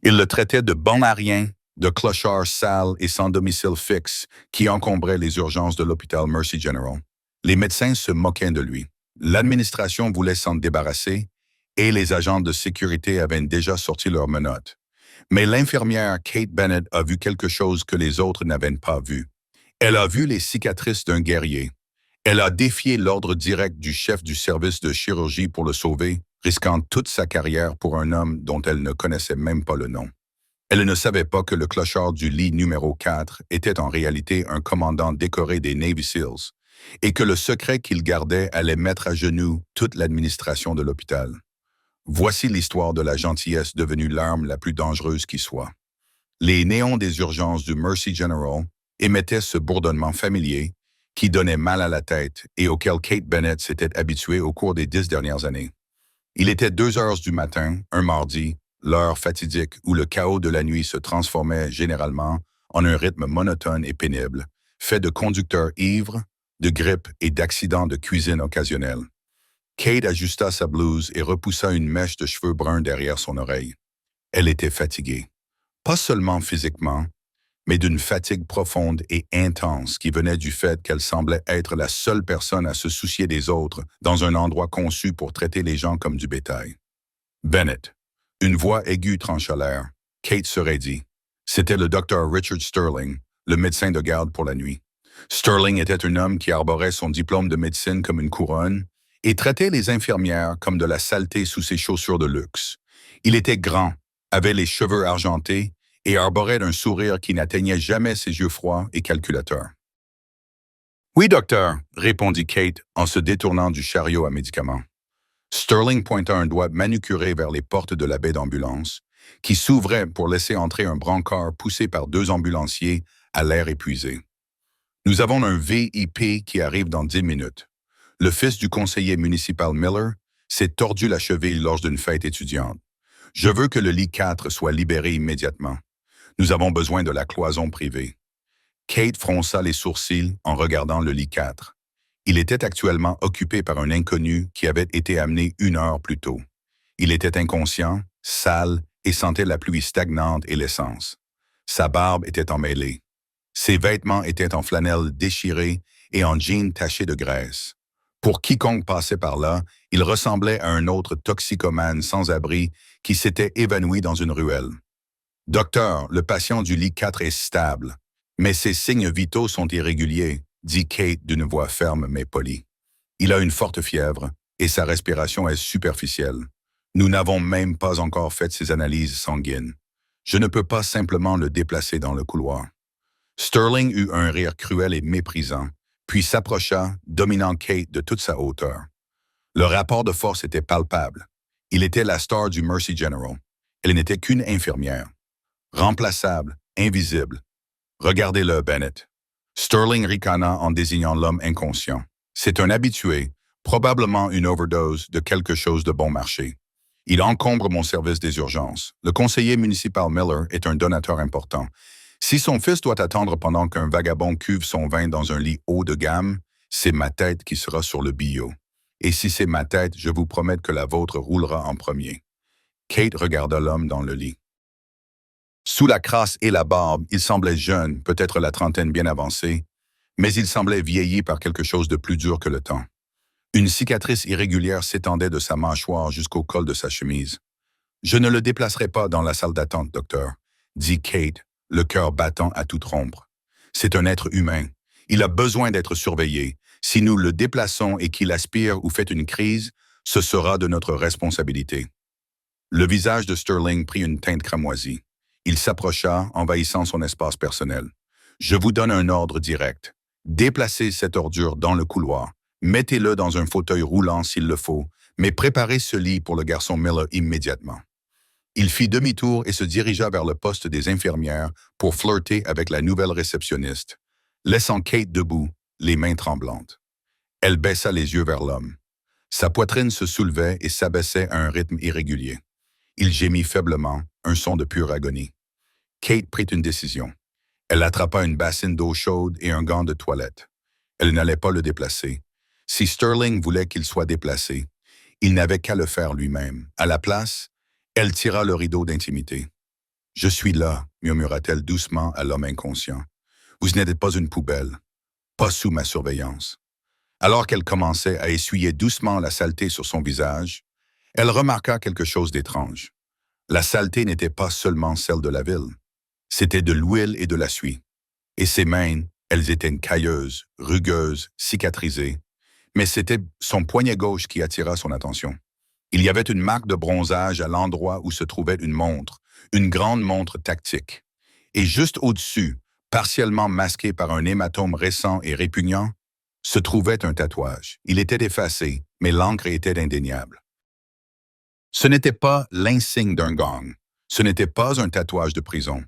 Il le traitait de bon à rien, de clochard sale et sans domicile fixe qui encombrait les urgences de l'hôpital Mercy General. Les médecins se moquaient de lui. L'administration voulait s'en débarrasser et les agents de sécurité avaient déjà sorti leurs menottes. Mais l'infirmière Kate Bennett a vu quelque chose que les autres n'avaient pas vu. Elle a vu les cicatrices d'un guerrier. Elle a défié l'ordre direct du chef du service de chirurgie pour le sauver, risquant toute sa carrière pour un homme dont elle ne connaissait même pas le nom. Elle ne savait pas que le clochard du lit numéro 4 était en réalité un commandant décoré des Navy SEALs et que le secret qu'il gardait allait mettre à genoux toute l'administration de l'hôpital. Voici l'histoire de la gentillesse devenue l'arme la plus dangereuse qui soit. Les néons des urgences du Mercy General émettaient ce bourdonnement familier qui donnait mal à la tête et auquel Kate Bennett s'était habituée au cours des 10 dernières années. Il était 2 heures du matin, un mardi, l'heure fatidique où le chaos de la nuit se transformait généralement en un rythme monotone et pénible, fait de conducteurs ivres, de grippe et d'accidents de cuisine occasionnels. Kate ajusta sa blouse et repoussa une mèche de cheveux bruns derrière son oreille. Elle était fatiguée. Pas seulement physiquement, mais d'une fatigue profonde et intense qui venait du fait qu'elle semblait être la seule personne à se soucier des autres dans un endroit conçu pour traiter les gens comme du bétail. Bennett. Une voix aiguë trancha l'air. Kate se raidit. C'était le docteur Richard Sterling, le médecin de garde pour la nuit. Sterling était un homme qui arborait son diplôme de médecine comme une couronne et traitait les infirmières comme de la saleté sous ses chaussures de luxe. Il était grand, avait les cheveux argentés et arborait un sourire qui n'atteignait jamais ses yeux froids et calculateurs. « Oui, docteur, » répondit Kate en se détournant du chariot à médicaments. Sterling pointa un doigt manucuré vers les portes de la baie d'ambulance, qui s'ouvraient pour laisser entrer un brancard poussé par 2 ambulanciers à l'air épuisé. « Nous avons un VIP qui arrive dans 10 minutes. Le fils du conseiller municipal Miller s'est tordu la cheville lors d'une fête étudiante. Je veux que le lit 4 soit libéré immédiatement. Nous avons besoin de la cloison privée. » Kate fronça les sourcils en regardant le lit 4. Il était actuellement occupé par un inconnu qui avait été amené 1 heure plus tôt. Il était inconscient, sale et sentait la pluie stagnante et l'essence. Sa barbe était emmêlée. Ses vêtements étaient en flanelle déchirée et en jeans tachés de graisse. Pour quiconque passait par là, il ressemblait à un autre toxicomane sans abri qui s'était évanoui dans une ruelle. « Docteur, le patient du lit 4 est stable, mais ses signes vitaux sont irréguliers, » dit Kate d'une voix ferme mais polie. « Il a une forte fièvre et sa respiration est superficielle. Nous n'avons même pas encore fait ses analyses sanguines. Je ne peux pas simplement le déplacer dans le couloir. » Sterling eut un rire cruel et méprisant, puis s'approcha, dominant Kate de toute sa hauteur. Le rapport de force était palpable. Il était la star du Mercy General. Elle n'était qu'une infirmière. Remplaçable, invisible. Regardez-le, Bennett. Sterling ricana en désignant l'homme inconscient. C'est un habitué, probablement une overdose de quelque chose de bon marché. Il encombre mon service des urgences. Le conseiller municipal Miller est un donateur important. Si son fils doit attendre pendant qu'un vagabond cuve son vin dans un lit haut de gamme, c'est ma tête qui sera sur le billot. Et si c'est ma tête, je vous promets que la vôtre roulera en premier. Kate regarda l'homme dans le lit. Sous la crasse et la barbe, il semblait jeune, peut-être la trentaine bien avancée, mais il semblait vieilli par quelque chose de plus dur que le temps. Une cicatrice irrégulière s'étendait de sa mâchoire jusqu'au col de sa chemise. « Je ne le déplacerai pas dans la salle d'attente, docteur, » dit Kate, le cœur battant à toute rompre. « C'est un être humain. Il a besoin d'être surveillé. Si nous le déplaçons et qu'il aspire ou fait une crise, ce sera de notre responsabilité. » Le visage de Sterling prit une teinte cramoisie. Il s'approcha, envahissant son espace personnel. « Je vous donne un ordre direct. Déplacez cette ordure dans le couloir. Mettez-le dans un fauteuil roulant s'il le faut, mais préparez ce lit pour le garçon Miller immédiatement. » Il fit demi-tour et se dirigea vers le poste des infirmières pour flirter avec la nouvelle réceptionniste, laissant Kate debout, les mains tremblantes. Elle baissa les yeux vers l'homme. Sa poitrine se soulevait et s'abaissait à un rythme irrégulier. Il gémit faiblement, un son de pure agonie. Kate prit une décision. Elle attrapa une bassine d'eau chaude et un gant de toilette. Elle n'allait pas le déplacer. Si Sterling voulait qu'il soit déplacé, il n'avait qu'à le faire lui-même. À la place, elle tira le rideau d'intimité. Je suis là, murmura-t-elle doucement à l'homme inconscient. Vous n'êtes pas une poubelle, pas sous ma surveillance. Alors qu'elle commençait à essuyer doucement la saleté sur son visage, elle remarqua quelque chose d'étrange. La saleté n'était pas seulement celle de la ville. C'était de l'huile et de la suie. Et ses mains, elles étaient cailleuses, rugueuses, cicatrisées. Mais c'était son poignet gauche qui attira son attention. Il y avait une marque de bronzage à l'endroit où se trouvait une montre, une grande montre tactique. Et juste au-dessus, partiellement masqué par un hématome récent et répugnant, se trouvait un tatouage. Il était effacé, mais l'encre était indéniable. Ce n'était pas l'insigne d'un gang. Ce n'était pas un tatouage de prison.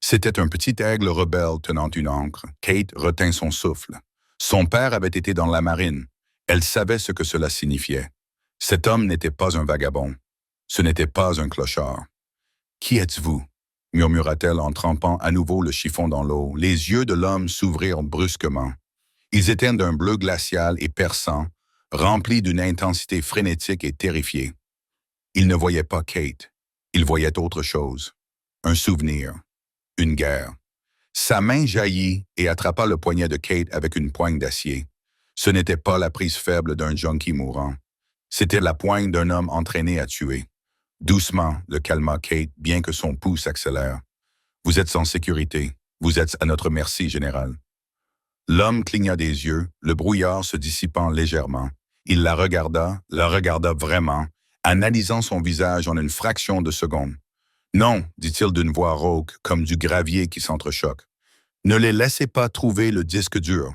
C'était un petit aigle rebelle tenant une encre. Kate retint son souffle. Son père avait été dans la marine. Elle savait ce que cela signifiait. Cet homme n'était pas un vagabond. Ce n'était pas un clochard. « Qui êtes-vous » murmura-t-elle en trempant à nouveau le chiffon dans l'eau. Les yeux de l'homme s'ouvrirent brusquement. Ils étaient d'un bleu glacial et perçant, remplis d'une intensité frénétique et terrifiée. Il ne voyait pas Kate. Il voyait autre chose. Un souvenir. Une guerre. Sa main jaillit et attrapa le poignet de Kate avec une poigne d'acier. Ce n'était pas la prise faible d'un junkie mourant. C'était la poigne d'un homme entraîné à tuer. Doucement, le calma Kate, bien que son pouls s'accélère. « Vous êtes en sécurité. Vous êtes à notre merci, général. » L'homme cligna des yeux, le brouillard se dissipant légèrement. Il la regarda vraiment, analysant son visage en une fraction de seconde. « Non, dit-il d'une voix rauque, comme du gravier qui s'entrechoque. Ne les laissez pas trouver le disque dur. »«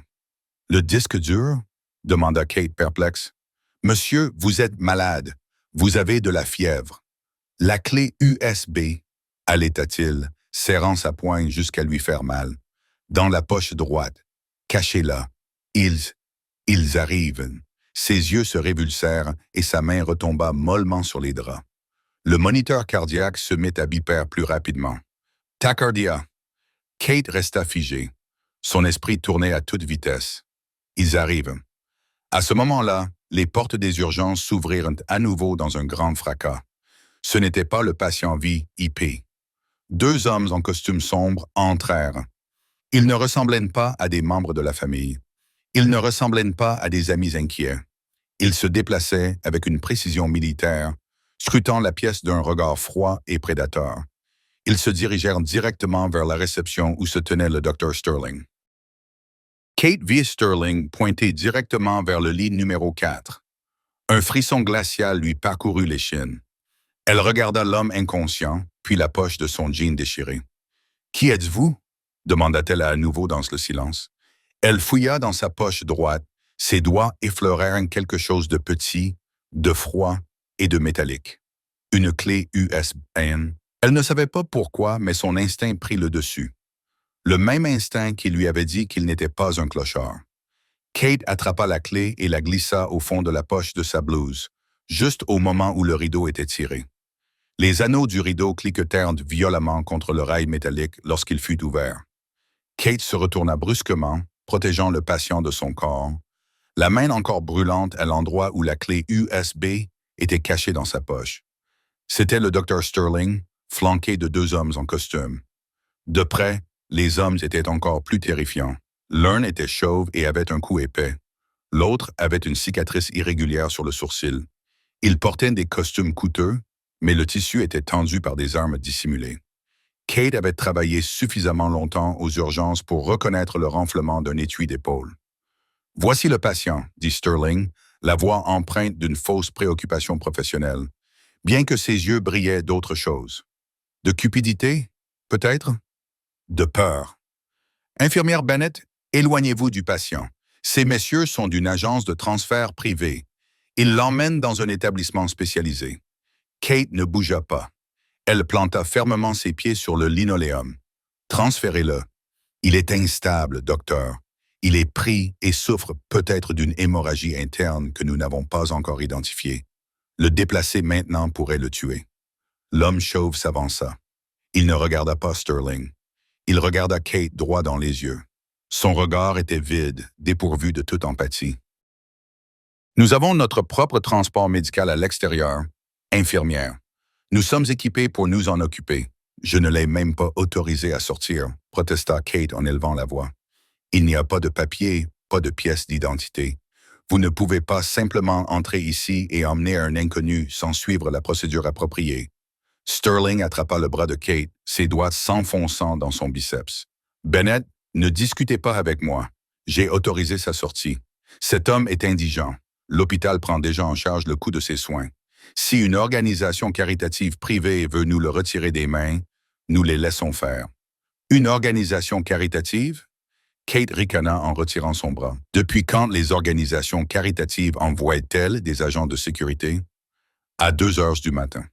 Le disque dur » demanda Kate perplexe. « Monsieur, vous êtes malade. Vous avez de la fièvre. »« La clé USB, » allaita-t-il, serrant sa poigne jusqu'à lui faire mal. « Dans la poche droite. Cachez-la. Ils arrivent. » Ses yeux se révulsèrent et sa main retomba mollement sur les draps. Le moniteur cardiaque se mit à biper plus rapidement. « Tachycardia. » Kate resta figée. Son esprit tournait à toute vitesse. Ils arrivent. À ce moment-là, les portes des urgences s'ouvrirent à nouveau dans un grand fracas. Ce n'était pas le patient VIP. Deux hommes en costume sombre entrèrent. Ils ne ressemblaient pas à des membres de la famille. Ils ne ressemblaient pas à des amis inquiets. Ils se déplaçaient avec une précision militaire, scrutant la pièce d'un regard froid et prédateur. Ils se dirigèrent directement vers la réception où se tenait le Dr. Sterling. Kate vit Sterling pointer directement vers le lit numéro 4. Un frisson glacial lui parcourut l'échine. Elle regarda l'homme inconscient, puis la poche de son jean déchiré. « Qui êtes-vous » demanda-t-elle à nouveau dans le silence. Elle fouilla dans sa poche droite. Ses doigts effleurèrent quelque chose de petit, de froid et de métallique. Une clé USB. Elle ne savait pas pourquoi, mais son instinct prit le dessus. Le même instinct qui lui avait dit qu'il n'était pas un clochard. Kate attrapa la clé et la glissa au fond de la poche de sa blouse, juste au moment où le rideau était tiré. Les anneaux du rideau cliquetèrent violemment contre le rail métallique lorsqu'il fut ouvert. Kate se retourna brusquement, protégeant le patient de son corps, la main encore brûlante à l'endroit où la clé USB était cachée dans sa poche. C'était le Dr. Sterling, flanqué de deux hommes en costume. De près, les hommes étaient encore plus terrifiants. L'un était chauve et avait un cou épais. L'autre avait une cicatrice irrégulière sur le sourcil. Ils portaient des costumes coûteux, mais le tissu était tendu par des armes dissimulées. Kate avait travaillé suffisamment longtemps aux urgences pour reconnaître le renflement d'un étui d'épaule. « Voici le patient, » dit Sterling, la voix empreinte d'une fausse préoccupation professionnelle, bien que ses yeux brillaient d'autre chose. De cupidité, peut-être? De peur. Infirmière Bennett, éloignez-vous du patient. Ces messieurs sont d'une agence de transfert privée. Ils l'emmènent dans un établissement spécialisé. Kate ne bougea pas. Elle planta fermement ses pieds sur le linoléum. Transférez-le. Il est instable, docteur. Il est pris et souffre peut-être d'une hémorragie interne que nous n'avons pas encore identifiée. Le déplacer maintenant pourrait le tuer. L'homme chauve s'avança. Il ne regarda pas Sterling. Il regarda Kate droit dans les yeux. Son regard était vide, dépourvu de toute empathie. « Nous avons notre propre transport médical à l'extérieur. Infirmière. Nous sommes équipés pour nous en occuper. Je ne l'ai même pas autorisé à sortir, protesta Kate en élevant la voix. Il n'y a pas de papier, pas de pièce d'identité. Vous ne pouvez pas simplement entrer ici et emmener un inconnu sans suivre la procédure appropriée. Sterling attrapa le bras de Kate, ses doigts s'enfonçant dans son biceps. Bennett, ne discutez pas avec moi. J'ai autorisé sa sortie. Cet homme est indigent. L'hôpital prend déjà en charge le coût de ses soins. Si une organisation caritative privée veut nous le retirer des mains, nous les laissons faire. Une organisation caritative? Kate ricana en retirant son bras. Depuis quand les organisations caritatives envoient-elles des agents de sécurité? À 2 heures du matin.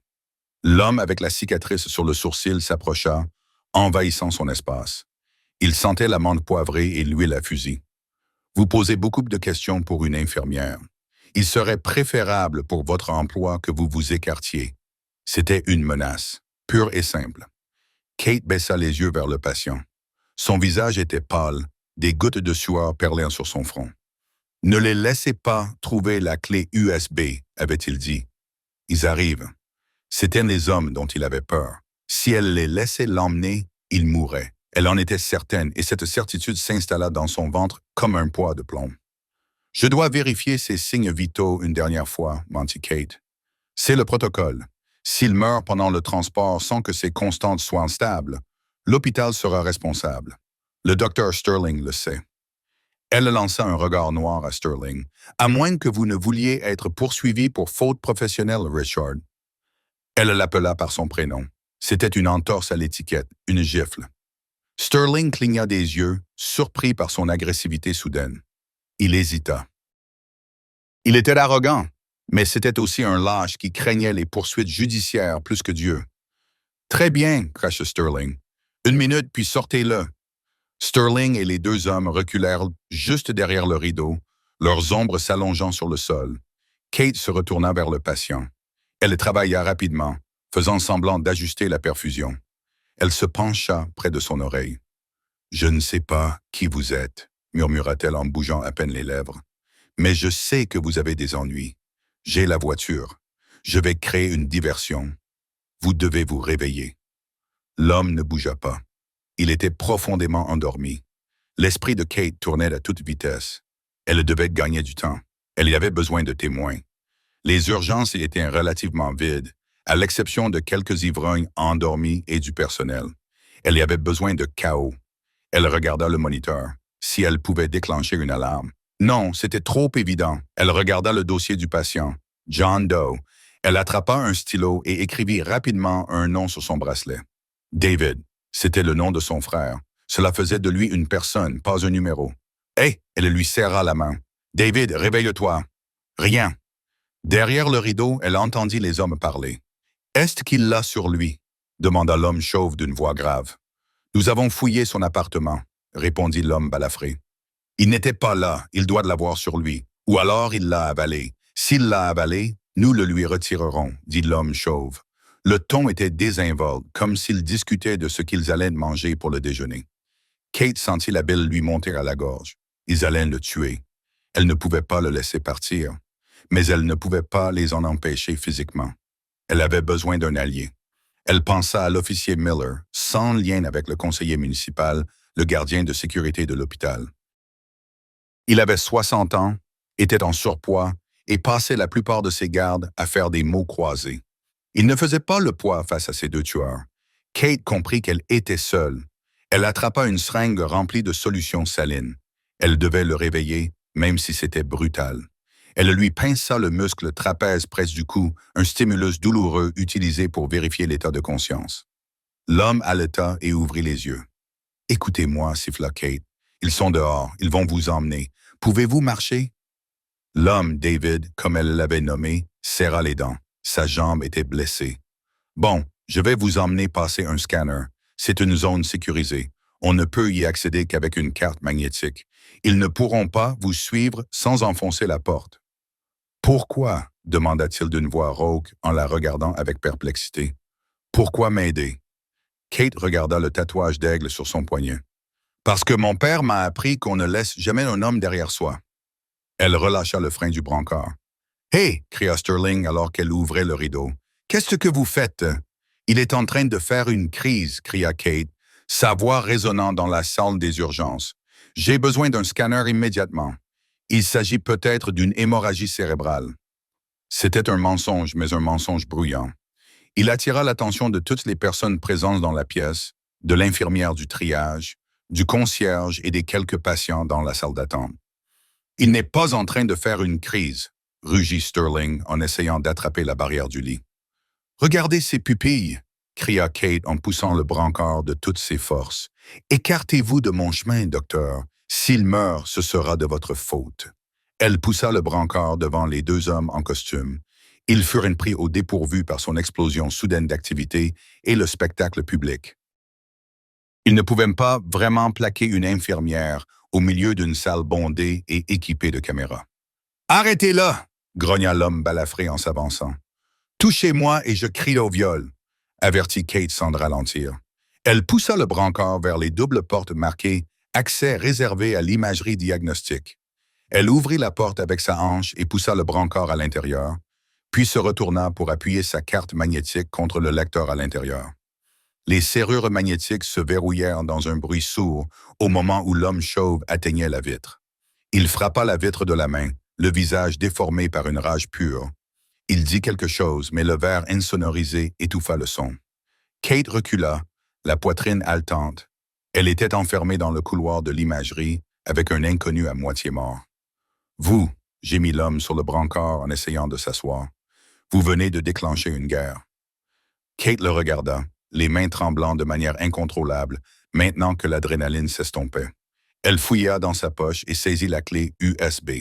L'homme avec la cicatrice sur le sourcil s'approcha, envahissant son espace. Il sentait l'amande poivrée et l'huile à fusil. Vous posez beaucoup de questions pour une infirmière. Il serait préférable pour votre emploi que vous vous écartiez. C'était une menace, pure et simple. Kate baissa les yeux vers le patient. Son visage était pâle, des gouttes de sueur perlaient sur son front. Ne les laissez pas trouver la clé USB, avait-il dit. Ils arrivent. C'étaient les hommes dont il avait peur. Si elle les laissait l'emmener, il mourrait. Elle en était certaine, et cette certitude s'installa dans son ventre comme un poids de plomb. Je dois vérifier ses signes vitaux une dernière fois, mentit Kate. C'est le protocole. S'il meurt pendant le transport sans que ses constantes soient stables, l'hôpital sera responsable. Le docteur Sterling le sait. Elle lança un regard noir à Sterling. À moins que vous ne vouliez être poursuivi pour faute professionnelle, Richard. Elle l'appela par son prénom. C'était une entorse à l'étiquette, une gifle. Sterling cligna des yeux, surpris par son agressivité soudaine. Il hésita. Il était arrogant, mais c'était aussi un lâche qui craignait les poursuites judiciaires plus que Dieu. Très bien, cracha Sterling. 1 minute, puis sortez-le. Sterling et les 2 hommes reculèrent juste derrière le rideau, leurs ombres s'allongeant sur le sol. Kate se retourna vers le patient. Elle travailla rapidement, faisant semblant d'ajuster la perfusion. Elle se pencha près de son oreille. « Je ne sais pas qui vous êtes, » murmura-t-elle en bougeant à peine les lèvres. « Mais je sais que vous avez des ennuis. J'ai la voiture. Je vais créer une diversion. Vous devez vous réveiller. » L'homme ne bougea pas. Il était profondément endormi. L'esprit de Kate tournait à toute vitesse. Elle devait gagner du temps. Elle y avait besoin de témoins. Les urgences étaient relativement vides, à l'exception de quelques ivrognes endormis et du personnel. Elle y avait besoin de chaos. Elle regarda le moniteur, si elle pouvait déclencher une alarme. Non, c'était trop évident. Elle regarda le dossier du patient, John Doe. Elle attrapa un stylo et écrivit rapidement un nom sur son bracelet. David, c'était le nom de son frère. Cela faisait de lui une personne, pas un numéro. « Hé !» Elle lui serra la main. « David, réveille-toi. » Rien. Derrière le rideau, elle entendit les hommes parler. « Est-ce qu'il l'a sur lui ?» demanda l'homme chauve d'une voix grave. « Nous avons fouillé son appartement, » répondit l'homme balafré. « Il n'était pas là, il doit l'avoir sur lui. Ou alors il l'a avalé. S'il l'a avalé, nous le lui retirerons, » dit l'homme chauve. Le ton était désinvolte, comme s'ils discutaient de ce qu'ils allaient manger pour le déjeuner. Kate sentit la bile lui monter à la gorge. Ils allaient le tuer. Elle ne pouvait pas le laisser partir, mais elle ne pouvait pas les en empêcher physiquement. Elle avait besoin d'un allié. Elle pensa à l'officier Miller, sans lien avec le conseiller municipal, le gardien de sécurité de l'hôpital. Il avait 60 ans, était en surpoids et passait la plupart de ses gardes à faire des mots croisés. Il ne faisait pas le poids face à ces 2 tueurs. Kate comprit qu'elle était seule. Elle attrapa une seringue remplie de solutions salines. Elle devait le réveiller, même si c'était brutal. Elle lui pinça le muscle trapèze près du cou, un stimulus douloureux utilisé pour vérifier l'état de conscience. L'homme haleta et ouvrit les yeux. « Écoutez-moi, » siffla Kate. « Ils sont dehors, ils vont vous emmener. Pouvez-vous marcher? » L'homme, David, comme elle l'avait nommé, serra les dents. Sa jambe était blessée. « Bon, je vais vous emmener passer un scanner. C'est une zone sécurisée. On ne peut y accéder qu'avec une carte magnétique. Ils ne pourront pas vous suivre sans enfoncer la porte. » « Pourquoi ?» demanda-t-il d'une voix rauque en la regardant avec perplexité. « Pourquoi m'aider ?» Kate regarda le tatouage d'aigle sur son poignet. « Parce que mon père m'a appris qu'on ne laisse jamais un homme derrière soi. » Elle relâcha le frein du brancard. « Hé !» cria Sterling alors qu'elle ouvrait le rideau. « Qu'est-ce que vous faites ?» Il est en train de faire une crise, cria Kate, sa voix résonnant dans la salle des urgences. J'ai besoin d'un scanner immédiatement. Il s'agit peut-être d'une hémorragie cérébrale. C'était un mensonge, mais un mensonge bruyant. Il attira l'attention de toutes les personnes présentes dans la pièce, de l'infirmière du triage, du concierge et des quelques patients dans la salle d'attente. Il n'est pas en train de faire une crise, rugit Sterling en essayant d'attraper la barrière du lit. Regardez ses pupilles, cria Kate en poussant le brancard de toutes ses forces. Écartez-vous de mon chemin, docteur. S'il meurt, ce sera de votre faute. Elle poussa le brancard devant les deux hommes en costume. Ils furent pris au dépourvu par son explosion soudaine d'activité et le spectacle public. Ils ne pouvaient pas vraiment plaquer une infirmière au milieu d'une salle bondée et équipée de caméras. « Arrêtez-la !» grogna l'homme balafré en s'avançant. « Touchez-moi et je crie au viol !» avertit Kate sans ralentir. Elle poussa le brancard vers les doubles portes marquées « Accès réservé à l'imagerie diagnostique ». Elle ouvrit la porte avec sa hanche et poussa le brancard à l'intérieur, puis se retourna pour appuyer sa carte magnétique contre le lecteur à l'intérieur. Les serrures magnétiques se verrouillèrent dans un bruit sourd au moment où l'homme chauve atteignait la vitre. Il frappa la vitre de la main, le visage déformé par une rage pure. Il dit quelque chose, mais le verre insonorisé étouffa le son. Kate recula, la poitrine haletante. Elle était enfermée dans le couloir de l'imagerie avec un inconnu à moitié mort. « Vous » gémit l'homme sur le brancard en essayant de s'asseoir. « Vous venez de déclencher une guerre. » Kate le regarda, les mains tremblant de manière incontrôlable, maintenant que l'adrénaline s'estompait. Elle fouilla dans sa poche et saisit la clé USB.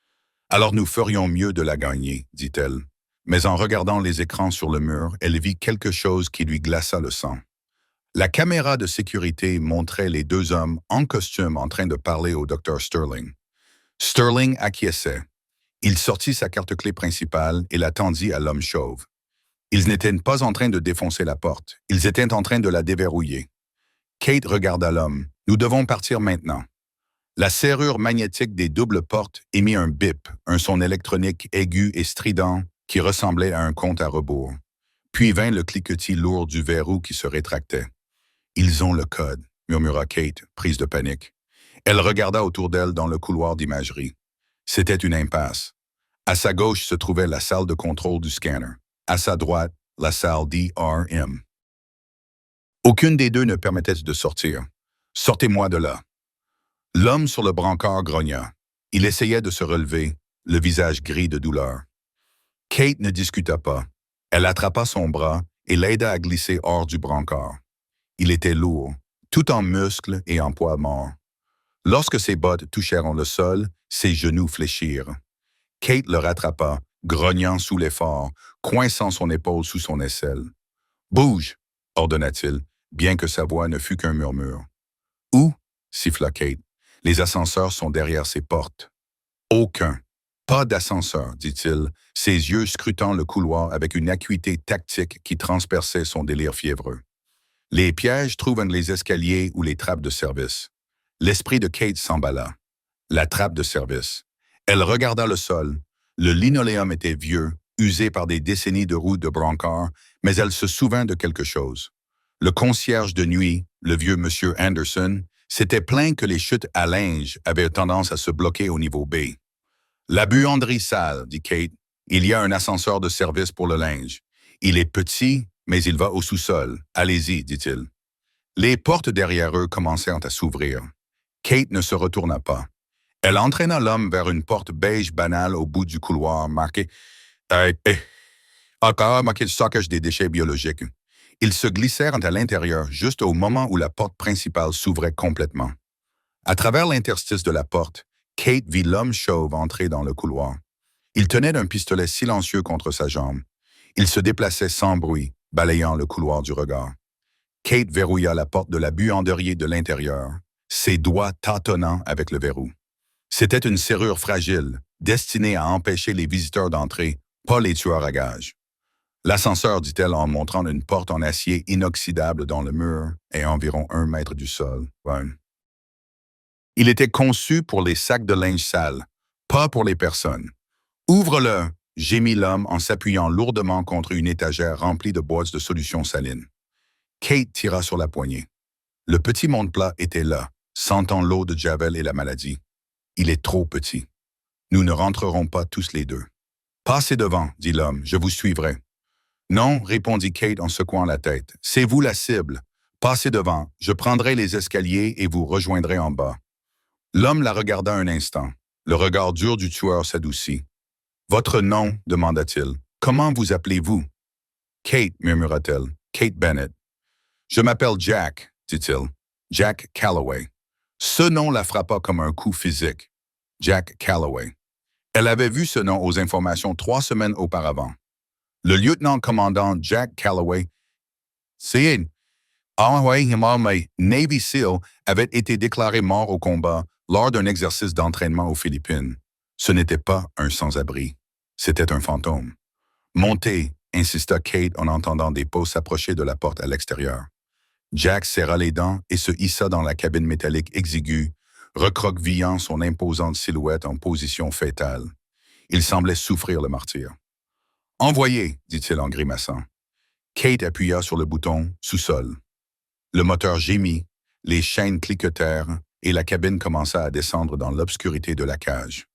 « Alors nous ferions mieux de la gagner, dit-elle. Mais en regardant les écrans sur le mur, elle vit quelque chose qui lui glaça le sang. La caméra de sécurité montrait les deux hommes en costume en train de parler au Dr. Sterling. Sterling acquiesçait. Il sortit sa carte-clé principale et la tendit à l'homme chauve. Ils n'étaient pas en train de défoncer la porte, ils étaient en train de la déverrouiller. Kate regarda l'homme. « Nous devons partir maintenant. » La serrure magnétique des doubles portes émit un bip, un son électronique aigu et strident qui ressemblait à un compte à rebours. Puis vint le cliquetis lourd du verrou qui se rétractait. « Ils ont le code », murmura Kate, prise de panique. Elle regarda autour d'elle dans le couloir d'imagerie. C'était une impasse. À sa gauche se trouvait la salle de contrôle du scanner. À sa droite, la salle DRM. Aucune des deux ne permettait de sortir. « Sortez-moi de là !» L'homme sur le brancard grogna. Il essayait de se relever, le visage gris de douleur. Kate ne discuta pas. Elle attrapa son bras et l'aida à glisser hors du brancard. Il était lourd, tout en muscles et en poids mort. Lorsque ses bottes touchèrent le sol, ses genoux fléchirent. Kate le rattrapa, grognant sous l'effort, coinçant son épaule sous son aisselle. « Bouge !» ordonna-t-il, bien que sa voix ne fût qu'un murmure. « Où ?» siffla Kate. « Les ascenseurs sont derrière ces portes. »« Aucun. Pas d'ascenseur, dit-il, ses yeux scrutant le couloir avec une acuité tactique qui transperçait son délire fiévreux. Les pièges trouvent les escaliers ou les trappes de service. L'esprit de Kate s'emballa. La trappe de service. Elle regarda le sol. Le linoléum était vieux, usé par des décennies de roues de brancard, mais elle se souvint de quelque chose. Le concierge de nuit, le vieux monsieur Anderson, s'était plaint que les chutes à linge avaient tendance à se bloquer au niveau B. « La buanderie sale, dit Kate. Il y a un ascenseur de service pour le linge. Il est petit, mais il va au sous-sol. Allez-y, dit-il. » Les portes derrière eux commencèrent à s'ouvrir. Kate ne se retourna pas. Elle entraîna l'homme vers une porte beige banale au bout du couloir, marquée « Encore marqué stockage des déchets biologiques ». Ils se glissèrent à l'intérieur juste au moment où la porte principale s'ouvrait complètement. À travers l'interstice de la porte, Kate vit l'homme chauve entrer dans le couloir. Il tenait un pistolet silencieux contre sa jambe. Il se déplaçait sans bruit, balayant le couloir du regard. Kate verrouilla la porte de la buanderie de l'intérieur, ses doigts tâtonnant avec le verrou. C'était une serrure fragile, destinée à empêcher les visiteurs d'entrer, pas les tueurs à gages. L'ascenseur, dit-elle en montrant une porte en acier inoxydable dans le mur et environ 1 mètre du sol. Ouais. Il était conçu pour les sacs de linge sale, pas pour les personnes. « Ouvre-le » gémit l'homme en s'appuyant lourdement contre une étagère remplie de boîtes de solution saline. Kate tira sur la poignée. Le petit monde plat était là, sentant l'eau de Javel et la maladie. Il est trop petit. Nous ne rentrerons pas tous les deux. Passez devant, dit l'homme, je vous suivrai. Non, répondit Kate en secouant la tête. C'est vous la cible. Passez devant, je prendrai les escaliers et vous rejoindrai en bas. L'homme la regarda un instant. Le regard dur du tueur s'adoucit. Votre nom, demanda-t-il. Comment vous appelez-vous? Kate, murmura-t-elle. Kate Bennett. Je m'appelle Jack, dit-il. Jack Calloway. Ce nom la frappa comme un coup physique. Jack Calloway. Elle avait vu ce nom aux informations 3 semaines auparavant. Le lieutenant-commandant Jack Calloway, Navy SEAL, avait été déclaré mort au combat lors d'un exercice d'entraînement aux Philippines. Ce n'était pas un sans-abri. C'était un fantôme. Montez, insista Kate en entendant des pas s'approcher de la porte à l'extérieur. Jack serra les dents et se hissa dans la cabine métallique exiguë, recroquevillant son imposante silhouette en position fétale. Il semblait souffrir le martyre. « Envoyez », dit-il en grimaçant. Kate appuya sur le bouton « Sous-sol ». Le moteur gémit, les chaînes cliquetèrent et la cabine commença à descendre dans l'obscurité de la cage.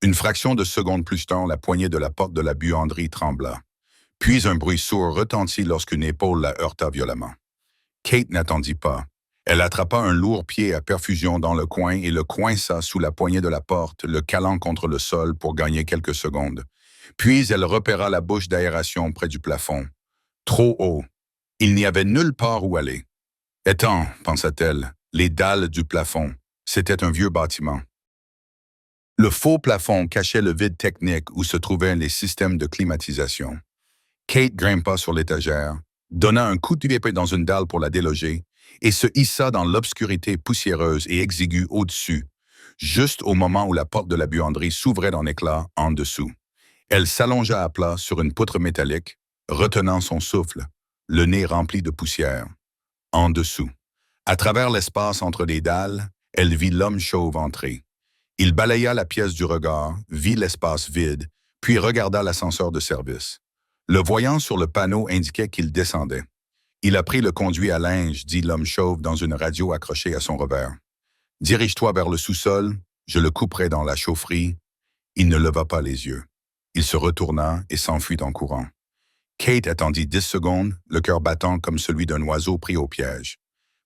Une fraction de seconde plus tard, la poignée de la porte de la buanderie trembla. Puis un bruit sourd retentit lorsqu'une épaule la heurta violemment. Kate n'attendit pas. Elle attrapa un lourd pied à perfusion dans le coin et le coinça sous la poignée de la porte, le calant contre le sol pour gagner quelques secondes. Puis elle repéra la bouche d'aération près du plafond. Trop haut. Il n'y avait nulle part où aller. Étant, pensa-t-elle, les dalles du plafond. C'était un vieux bâtiment. Le faux plafond cachait le vide technique où se trouvaient les systèmes de climatisation. Kate grimpa sur l'étagère, donna un coup de pied dans une dalle pour la déloger et se hissa dans l'obscurité poussiéreuse et exiguë au-dessus, juste au moment où la porte de la buanderie s'ouvrait en éclats en dessous. Elle s'allongea à plat sur une poutre métallique, retenant son souffle, le nez rempli de poussière. En dessous, à travers l'espace entre les dalles, elle vit l'homme chauve entrer. Il balaya la pièce du regard, vit l'espace vide, puis regarda l'ascenseur de service. Le voyant sur le panneau indiquait qu'il descendait. Il a pris le conduit à linge, dit l'homme chauve dans une radio accrochée à son revers. Dirige-toi vers le sous-sol, je le couperai dans la chaufferie. Il ne leva pas les yeux. Il se retourna et s'enfuit en courant. Kate attendit 10 secondes, le cœur battant comme celui d'un oiseau pris au piège.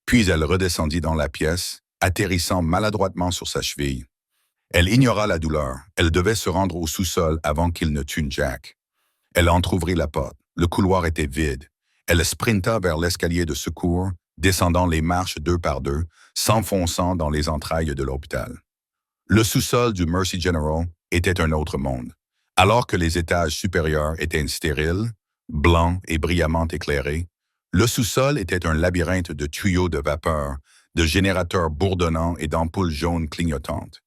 Puis elle redescendit dans la pièce, atterrissant maladroitement sur sa cheville. Elle ignora la douleur. Elle devait se rendre au sous-sol avant qu'il ne tue Jack. Elle entr'ouvrit la porte. Le couloir était vide. Elle sprinta vers l'escalier de secours, descendant les marches 2 par 2, s'enfonçant dans les entrailles de l'hôpital. Le sous-sol du Mercy General était un autre monde. Alors que les étages supérieurs étaient stériles, blancs et brillamment éclairés, le sous-sol était un labyrinthe de tuyaux de vapeur, de générateurs bourdonnants et d'ampoules jaunes clignotantes.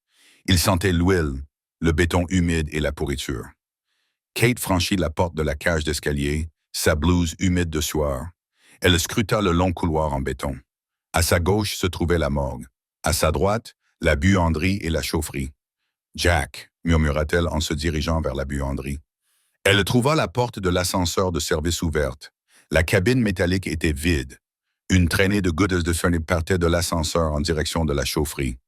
Il sentait l'huile, le béton humide et la pourriture. Kate franchit la porte de la cage d'escalier, sa blouse humide de sueur. Elle scruta le long couloir en béton. À sa gauche se trouvait la morgue. À sa droite, la buanderie et la chaufferie. « Jack », murmura-t-elle en se dirigeant vers la buanderie. Elle trouva la porte de l'ascenseur de service ouverte. La cabine métallique était vide. Une traînée de gouttes de fumée partait de l'ascenseur en direction de la chaufferie.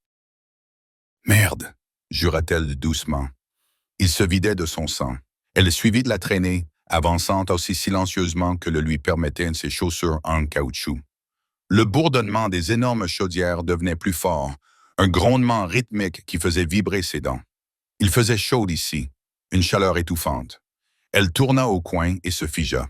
« Merde », jura-t-elle doucement. Il se vidait de son sang. Elle suivit de la traînée, avançant aussi silencieusement que le lui permettaient ses chaussures en caoutchouc. Le bourdonnement des énormes chaudières devenait plus fort, un grondement rythmique qui faisait vibrer ses dents. Il faisait chaud ici, une chaleur étouffante. Elle tourna au coin et se figea.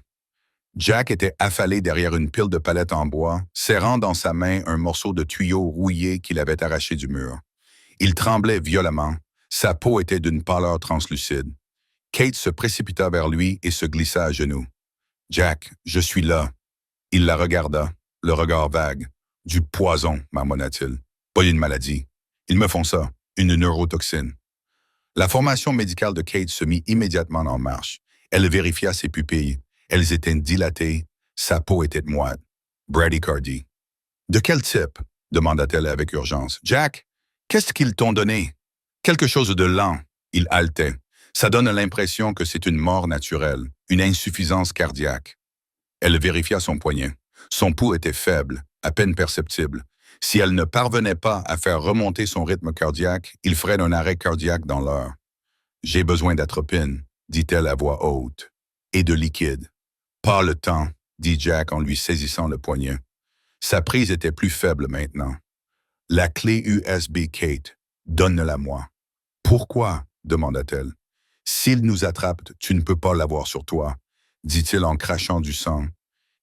Jack était affalé derrière une pile de palettes en bois, serrant dans sa main un morceau de tuyau rouillé qu'il avait arraché du mur. Il tremblait violemment, sa peau était d'une pâleur translucide. Kate se précipita vers lui et se glissa à genoux. « Jack, je suis là. » Il la regarda, le regard vague. « Du poison, marmonna-t-il. Pas une maladie. Ils me font ça, une neurotoxine. » La formation médicale de Kate se mit immédiatement en marche. Elle vérifia ses pupilles. Elles étaient dilatées, sa peau était moite. Bradycardie. « De quel type ?» demanda-t-elle avec urgence. « Jack, qu'est-ce qu'ils t'ont donné? » Quelque chose de lent. Il haletait. Ça donne l'impression que c'est une mort naturelle, une insuffisance cardiaque. Elle vérifia son poignet. Son pouls était faible, à peine perceptible. Si elle ne parvenait pas à faire remonter son rythme cardiaque, il ferait un arrêt cardiaque dans l'heure. J'ai besoin d'atropine, dit-elle à voix haute, et de liquide. Pas le temps, dit Jack en lui saisissant le poignet. Sa prise était plus faible maintenant. La clé USB, Kate, donne-la-moi. Pourquoi? Demanda-t-elle. S'ils nous attrapent, tu ne peux pas l'avoir sur toi, dit-il en crachant du sang.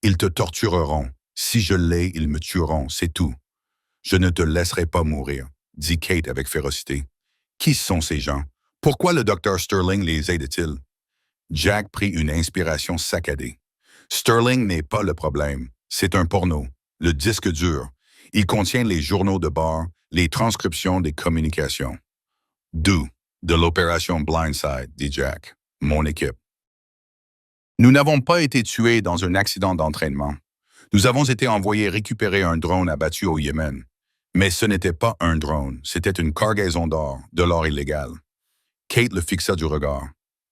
Ils te tortureront. Si je l'ai, ils me tueront, c'est tout. Je ne te laisserai pas mourir, dit Kate avec férocité. Qui sont ces gens? Pourquoi le docteur Sterling les aide-t-il? Jack prit une inspiration saccadée. Sterling n'est pas le problème. C'est un porno, le disque dur. Il contient les journaux de bord, les transcriptions des communications. D'où? De l'opération Blindside, dit Jack. Mon équipe. Nous n'avons pas été tués dans un accident d'entraînement. Nous avons été envoyés récupérer un drone abattu au Yémen. Mais ce n'était pas un drone, c'était une cargaison d'or, de l'or illégal. Kate le fixa du regard.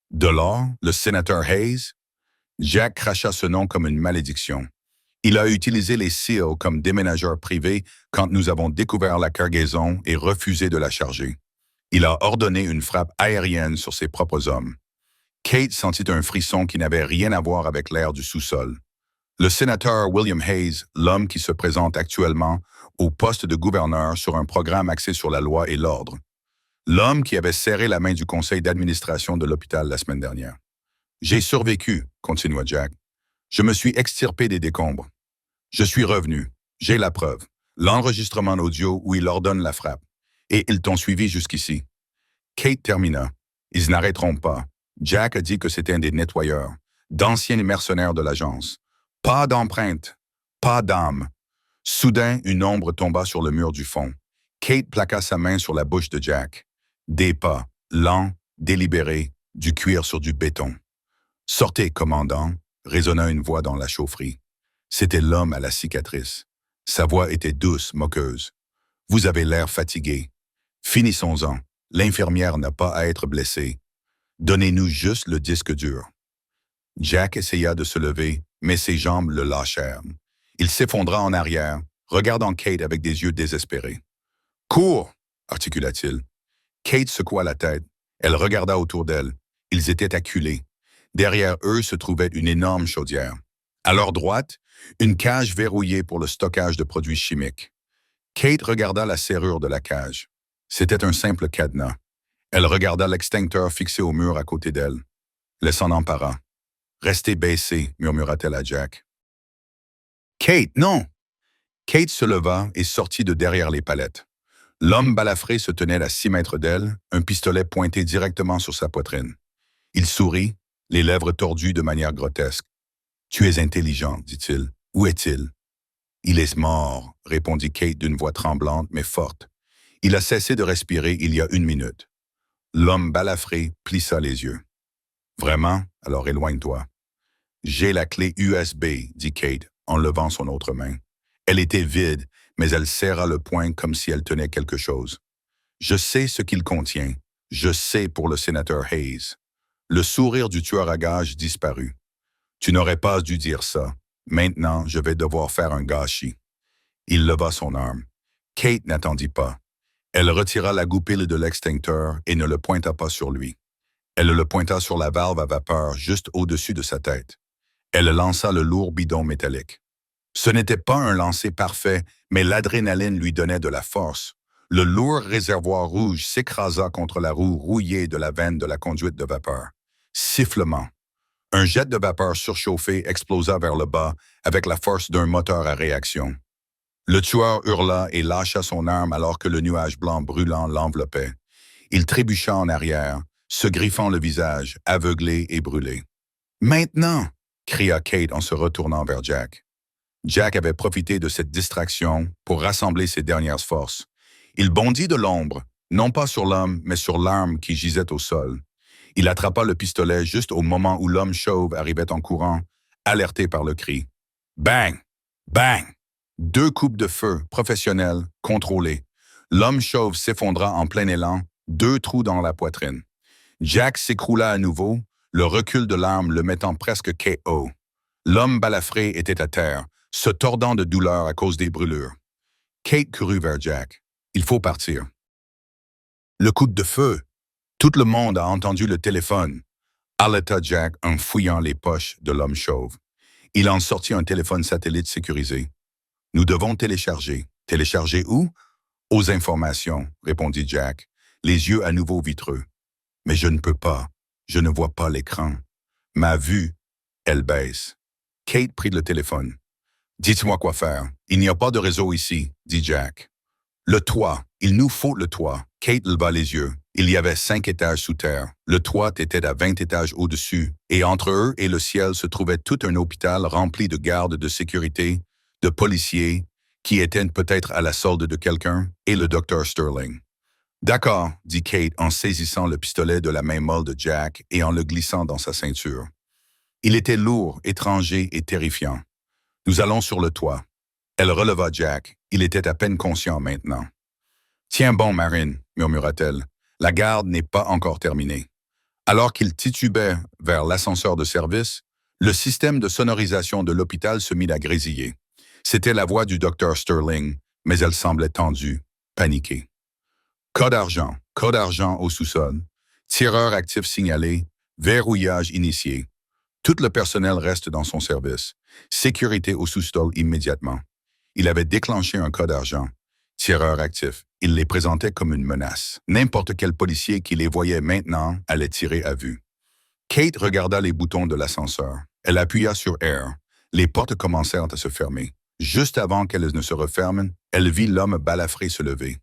De l'or, le sénateur Hayes? Jack cracha ce nom comme une malédiction. Il a utilisé les SEAL comme déménageurs privés quand nous avons découvert la cargaison et refusé de la charger. Il a ordonné une frappe aérienne sur ses propres hommes. Kate sentit un frisson qui n'avait rien à voir avec l'air du sous-sol. Le sénateur William Hayes, l'homme qui se présente actuellement au poste de gouverneur sur un programme axé sur la loi et l'ordre. L'homme qui avait serré la main du conseil d'administration de l'hôpital la semaine dernière. J'ai survécu, continua Jack. Je me suis extirpé des décombres. Je suis revenu. J'ai la preuve. L'enregistrement audio où il ordonne la frappe. Et ils t'ont suivi jusqu'ici. Kate termina. Ils n'arrêteront pas. Jack a dit que c'était un des nettoyeurs, d'anciens mercenaires de l'agence. Pas d'empreinte, pas d'âme. Soudain, une ombre tomba sur le mur du fond. Kate plaqua sa main sur la bouche de Jack. Des pas, lents, délibérés, du cuir sur du béton. Sortez, commandant, résonna une voix dans la chaufferie. C'était l'homme à la cicatrice. Sa voix était douce, moqueuse. Vous avez l'air fatigué. Finissons-en. L'infirmière n'a pas à être blessée. Donnez-nous juste le disque dur. Jack essaya de se lever, mais ses jambes le lâchèrent. Il s'effondra en arrière, regardant Kate avec des yeux désespérés. « Cours !» articula-t-il. Kate secoua la tête. Elle regarda autour d'elle. Ils étaient acculés. Derrière eux se trouvait une énorme chaudière. À leur droite, une cage verrouillée pour le stockage de produits chimiques. Kate regarda la serrure de la cage. C'était un simple cadenas. Elle regarda l'extincteur fixé au mur à côté d'elle. Elle s'en empara. « Restez baissés », murmura-t-elle à Jack. « Kate, non !» Kate se leva et sortit de derrière les palettes. L'homme balafré se tenait à 6 mètres d'elle, un pistolet pointé directement sur sa poitrine. Il sourit, les lèvres tordues de manière grotesque. « Tu es intelligent, dit-il. Où est-il? » « Il est mort, répondit Kate d'une voix tremblante mais forte. Il a cessé de respirer il y a 1 minute. L'homme balafré plissa les yeux. Vraiment? Alors éloigne-toi. J'ai la clé USB, dit Kate en levant son autre main. Elle était vide, mais elle serra le poing comme si elle tenait quelque chose. Je sais ce qu'il contient. Je sais pour le sénateur Hayes. Le sourire du tueur à gages disparut. Tu n'aurais pas dû dire ça. Maintenant, je vais devoir faire un gâchis. Il leva son arme. Kate n'attendit pas. Elle retira la goupille de l'extincteur et ne le pointa pas sur lui. Elle le pointa sur la valve à vapeur juste au-dessus de sa tête. Elle lança le lourd bidon métallique. Ce n'était pas un lancer parfait, mais l'adrénaline lui donnait de la force. Le lourd réservoir rouge s'écrasa contre la roue rouillée de la veine de la conduite de vapeur. Sifflement. Un jet de vapeur surchauffé explosa vers le bas avec la force d'un moteur à réaction. Le tueur hurla et lâcha son arme alors que le nuage blanc brûlant l'enveloppait. Il trébucha en arrière, se griffant le visage, aveuglé et brûlé. « Maintenant !» cria Kate en se retournant vers Jack. Jack avait profité de cette distraction pour rassembler ses dernières forces. Il bondit de l'ombre, non pas sur l'homme, mais sur l'arme qui gisait au sol. Il attrapa le pistolet juste au moment où l'homme chauve arrivait en courant, alerté par le cri. Bang! Bang! 2 coupes de feu, professionnelles, contrôlées. L'homme chauve s'effondra en plein élan, 2 trous dans la poitrine. Jack s'écroula à nouveau, le recul de l'arme le mettant presque KO. L'homme balafré était à terre, se tordant de douleur à cause des brûlures. Kate courut vers Jack. « Il faut partir. » Le coup de feu. Tout le monde a entendu le téléphone. Haleta Jack en fouillant les poches de l'homme chauve. Il en sortit un téléphone satellite sécurisé. « Nous devons télécharger. » « Télécharger où? »« Aux informations, » répondit Jack, les yeux à nouveau vitreux. « Mais je ne peux pas. Je ne vois pas l'écran. Ma vue, elle baisse. » Kate prit le téléphone. « Dites-moi quoi faire. Il n'y a pas de réseau ici, » dit Jack. « Le toit. Il nous faut le toit. » Kate leva les yeux. Il y avait 5 étages sous terre. Le toit était à 20 étages au-dessus, et entre eux et le ciel se trouvait tout un hôpital rempli de gardes de sécurité, de policiers, qui étaient peut-être à la solde de quelqu'un, et le docteur Sterling. « D'accord, » dit Kate en saisissant le pistolet de la main molle de Jack et en le glissant dans sa ceinture. Il était lourd, étranger et terrifiant. « Nous allons sur le toit. » Elle releva Jack. Il était à peine conscient maintenant. « Tiens bon, Marine, » murmura-t-elle. « La garde n'est pas encore terminée. » Alors qu'il titubait vers l'ascenseur de service, le système de sonorisation de l'hôpital se mit à grésiller. C'était la voix du docteur Sterling, mais elle semblait tendue, paniquée. Code argent au sous-sol, tireur actif signalé, verrouillage initié. Tout le personnel reste dans son service. Sécurité au sous-sol immédiatement. Il avait déclenché un code argent. Tireur actif. Il les présentait comme une menace. N'importe quel policier qui les voyait maintenant allait tirer à vue. Kate regarda les boutons de l'ascenseur. Elle appuya sur Air. Les portes commencèrent à se fermer. Juste avant qu'elles ne se referment, elle vit l'homme balafré se lever.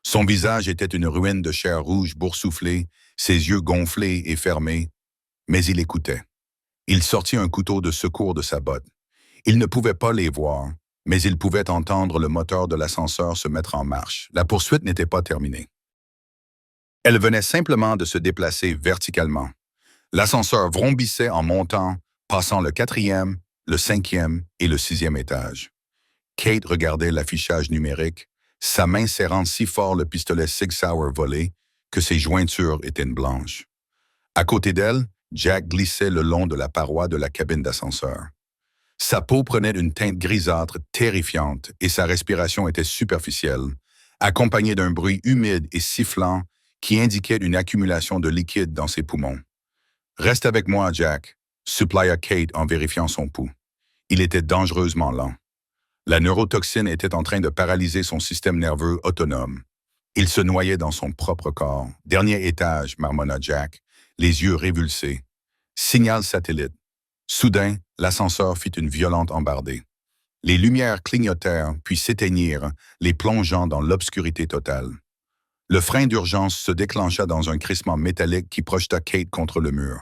Son visage était une ruine de chair rouge boursouflée, ses yeux gonflés et fermés, mais il écoutait. Il sortit un couteau de secours de sa botte. Il ne pouvait pas les voir, mais il pouvait entendre le moteur de l'ascenseur se mettre en marche. La poursuite n'était pas terminée. Elle venait simplement de se déplacer verticalement. L'ascenseur vrombissait en montant, passant le 4e, le 5e et le 6e étage. Kate regardait l'affichage numérique, sa main serrant si fort le pistolet Sig Sauer volé que ses jointures étaient blanches. À côté d'elle, Jack glissait le long de la paroi de la cabine d'ascenseur. Sa peau prenait une teinte grisâtre terrifiante et sa respiration était superficielle, accompagnée d'un bruit humide et sifflant qui indiquait une accumulation de liquide dans ses poumons. « Reste avec moi, Jack », supplia Kate en vérifiant son pouls. Il était dangereusement lent. La neurotoxine était en train de paralyser son système nerveux autonome. Il se noyait dans son propre corps. « Dernier étage », marmonna Jack, les yeux révulsés. « Signal satellite. » Soudain, l'ascenseur fit une violente embardée. Les lumières clignotèrent puis s'éteignirent, les plongeant dans l'obscurité totale. Le frein d'urgence se déclencha dans un crissement métallique qui projeta Kate contre le mur.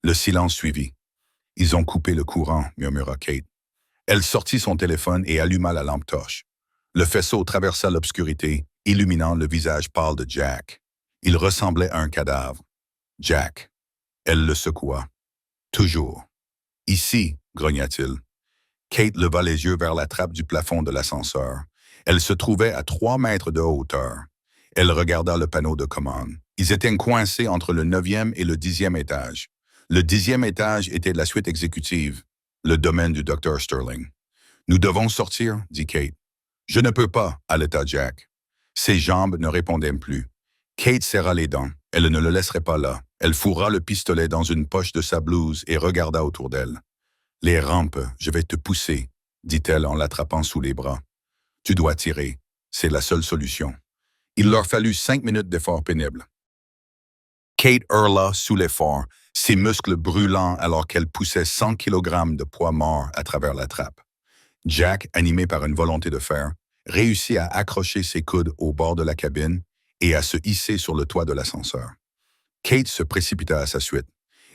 Le silence suivit. « Ils ont coupé le courant », murmura Kate. Elle sortit son téléphone et alluma la lampe torche. Le faisceau traversa l'obscurité, illuminant le visage pâle de Jack. Il ressemblait à un cadavre. « Jack !» Elle le secoua. « Toujours. »« Ici !» grogna-t-il. Kate leva les yeux vers la trappe du plafond de l'ascenseur. Elle se trouvait à 3 mètres de hauteur. Elle regarda le panneau de commande. Ils étaient coincés entre le 9e et le 10e étage. Le 10e étage était la suite exécutive, le domaine du docteur Sterling. « Nous devons sortir, » dit Kate. « Je ne peux pas, » haleta Jack. Ses jambes ne répondaient plus. Kate serra les dents. Elle ne le laisserait pas là. Elle fourra le pistolet dans une poche de sa blouse et regarda autour d'elle. « Les rampes, je vais te pousser, » dit-elle en l'attrapant sous les bras. « Tu dois tirer. C'est la seule solution. » Il leur fallut 5 minutes d'effort pénible. Kate hurla sous l'effort, ses muscles brûlants alors qu'elle poussait 100 kg de poids mort à travers la trappe. Jack, animé par une volonté de fer, réussit à accrocher ses coudes au bord de la cabine et à se hisser sur le toit de l'ascenseur. Kate se précipita à sa suite.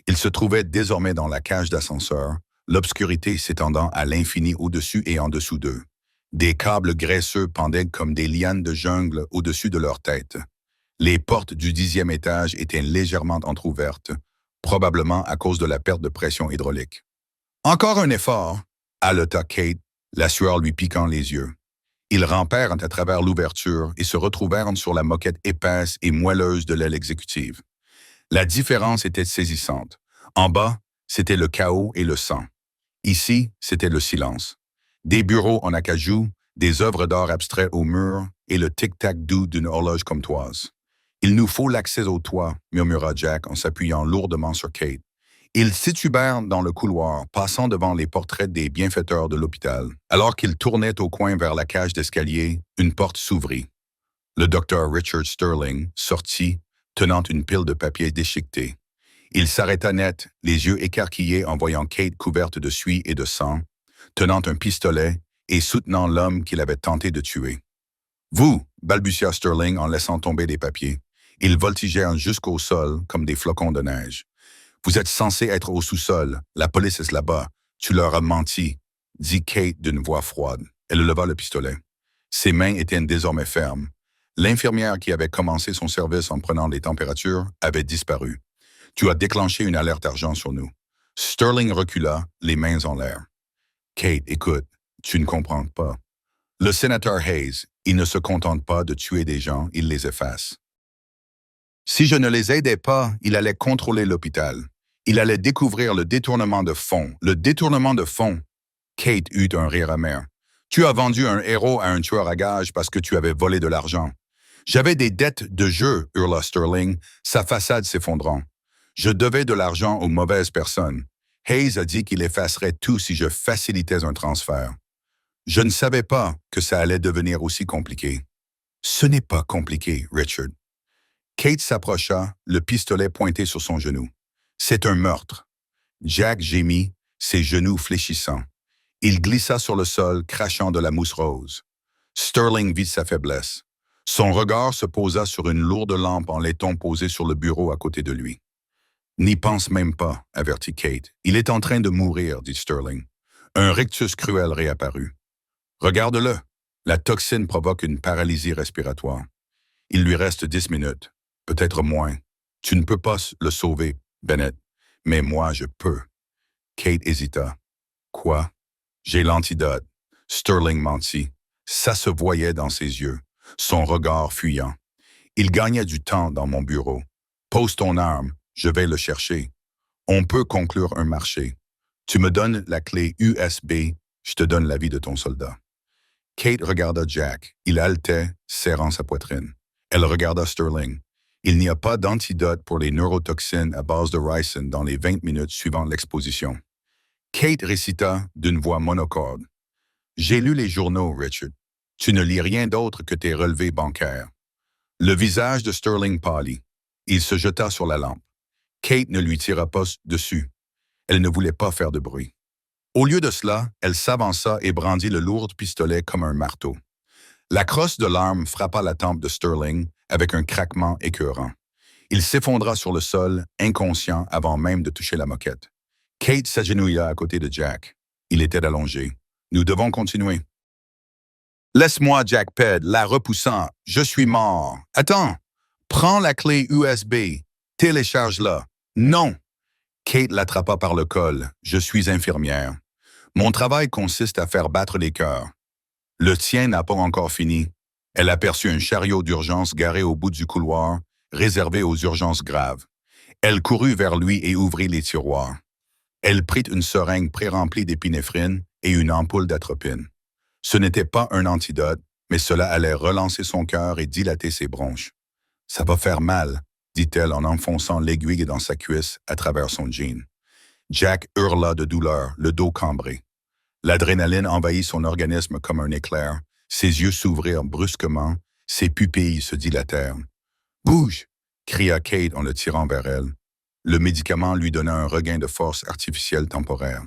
Il se trouvait désormais dans la cage d'ascenseur, l'obscurité s'étendant à l'infini au-dessus et en dessous d'eux. Des câbles graisseux pendaient comme des lianes de jungle au-dessus de leur tête. Les portes du 10e étage étaient légèrement entr'ouvertes, probablement à cause de la perte de pression hydraulique. « Encore un effort !» haleta Kate, la sueur lui piquant les yeux. Ils rampèrent à travers l'ouverture et se retrouvèrent sur la moquette épaisse et moelleuse de l'aile exécutive. La différence était saisissante. En bas, c'était le chaos et le sang. Ici, c'était le silence. Des bureaux en acajou, des œuvres d'art abstraites au mur et le tic-tac doux d'une horloge comtoise. Il nous faut l'accès au toit, murmura Jack en s'appuyant lourdement sur Kate. Ils titubèrent dans le couloir, passant devant les portraits des bienfaiteurs de l'hôpital. Alors qu'ils tournaient au coin vers la cage d'escalier, une porte s'ouvrit. Le docteur Richard Sterling sortit, tenant une pile de papier déchiqueté. Il s'arrêta net, les yeux écarquillés en voyant Kate couverte de suie et de sang, tenant un pistolet et soutenant l'homme qu'il avait tenté de tuer. « Vous » balbutia Sterling en laissant tomber des papiers. Ils voltigèrent jusqu'au sol comme des flocons de neige. « Vous êtes censé être au sous-sol. La police est là-bas. Tu leur as menti, » dit Kate d'une voix froide. Elle leva le pistolet. Ses mains étaient désormais fermes. L'infirmière qui avait commencé son service en prenant les températures avait disparu. « Tu as déclenché une alerte argent sur nous. » Sterling recula, les mains en l'air. « Kate, écoute, tu ne comprends pas. Le sénateur Hayes, il ne se contente pas de tuer des gens, il les efface. Si je ne les aidais pas, il allait contrôler l'hôpital. Il allait découvrir le détournement de fonds. Le détournement de fonds. » Kate eut un rire amer. « Tu as vendu un héros à un tueur à gages parce que tu avais volé de l'argent. »« J'avais des dettes de jeu, » hurla Sterling, sa façade s'effondrant. « Je devais de l'argent aux mauvaises personnes. Hayes a dit qu'il effacerait tout si je facilitais un transfert. Je ne savais pas que ça allait devenir aussi compliqué. »« Ce n'est pas compliqué, Richard. » Kate s'approcha, le pistolet pointé sur son genou. « C'est un meurtre. » Jack gémit, ses genoux fléchissant. Il glissa sur le sol, crachant de la mousse rose. Sterling vit sa faiblesse. Son regard se posa sur une lourde lampe en laiton posée sur le bureau à côté de lui. « N'y pense même pas, » avertit Kate. « Il est en train de mourir, » dit Sterling. Un rictus cruel réapparut. « Regarde-le. La toxine provoque une paralysie respiratoire. Il lui reste 10 minutes. Peut-être moins. Tu ne peux pas le sauver, Bennett. Mais moi, je peux. » Kate hésita. « Quoi? » « J'ai l'antidote. » Sterling mentit. Ça se voyait dans ses yeux, son regard fuyant. « Il gagnait du temps dans mon bureau. Pose ton arme, je vais le chercher. On peut conclure un marché. Tu me donnes la clé USB, je te donne la vie de ton soldat. » Kate regarda Jack. Il haletait, serrant sa poitrine. Elle regarda Sterling. Il n'y a pas d'antidote pour les neurotoxines à base de ricin dans les 20 minutes suivant l'exposition. Kate récita d'une voix monocorde. « J'ai lu les journaux, Richard. Tu ne lis rien d'autre que tes relevés bancaires. » Le visage de Sterling pâlit. Il se jeta sur la lampe. Kate ne lui tira pas dessus. Elle ne voulait pas faire de bruit. Au lieu de cela, elle s'avança et brandit le lourd pistolet comme un marteau. La crosse de l'arme frappa la tempe de Sterling avec un craquement écœurant. Il s'effondra sur le sol, inconscient avant même de toucher la moquette. Kate s'agenouilla à côté de Jack. Il était allongé. « Nous devons continuer. »« Laisse-moi, Jack Ped, la repoussant. Je suis mort. Attends. Prends la clé USB. Télécharge-la. Non. » Kate l'attrapa par le col. « Je suis infirmière. Mon travail consiste à faire battre les cœurs. Le tien n'a pas encore fini. » Elle aperçut un chariot d'urgence garé au bout du couloir, réservé aux urgences graves. Elle courut vers lui et ouvrit les tiroirs. Elle prit une seringue pré-remplie d'épinéphrine et une ampoule d'atropine. Ce n'était pas un antidote, mais cela allait relancer son cœur et dilater ses bronches. « Ça va faire mal, » dit-elle en enfonçant l'aiguille dans sa cuisse à travers son jean. Jack hurla de douleur, le dos cambré. L'adrénaline envahit son organisme comme un éclair. Ses yeux s'ouvrirent brusquement, ses pupilles se dilatèrent. « Bouge !» cria Kate en le tirant vers elle. Le médicament lui donna un regain de force artificielle temporaire.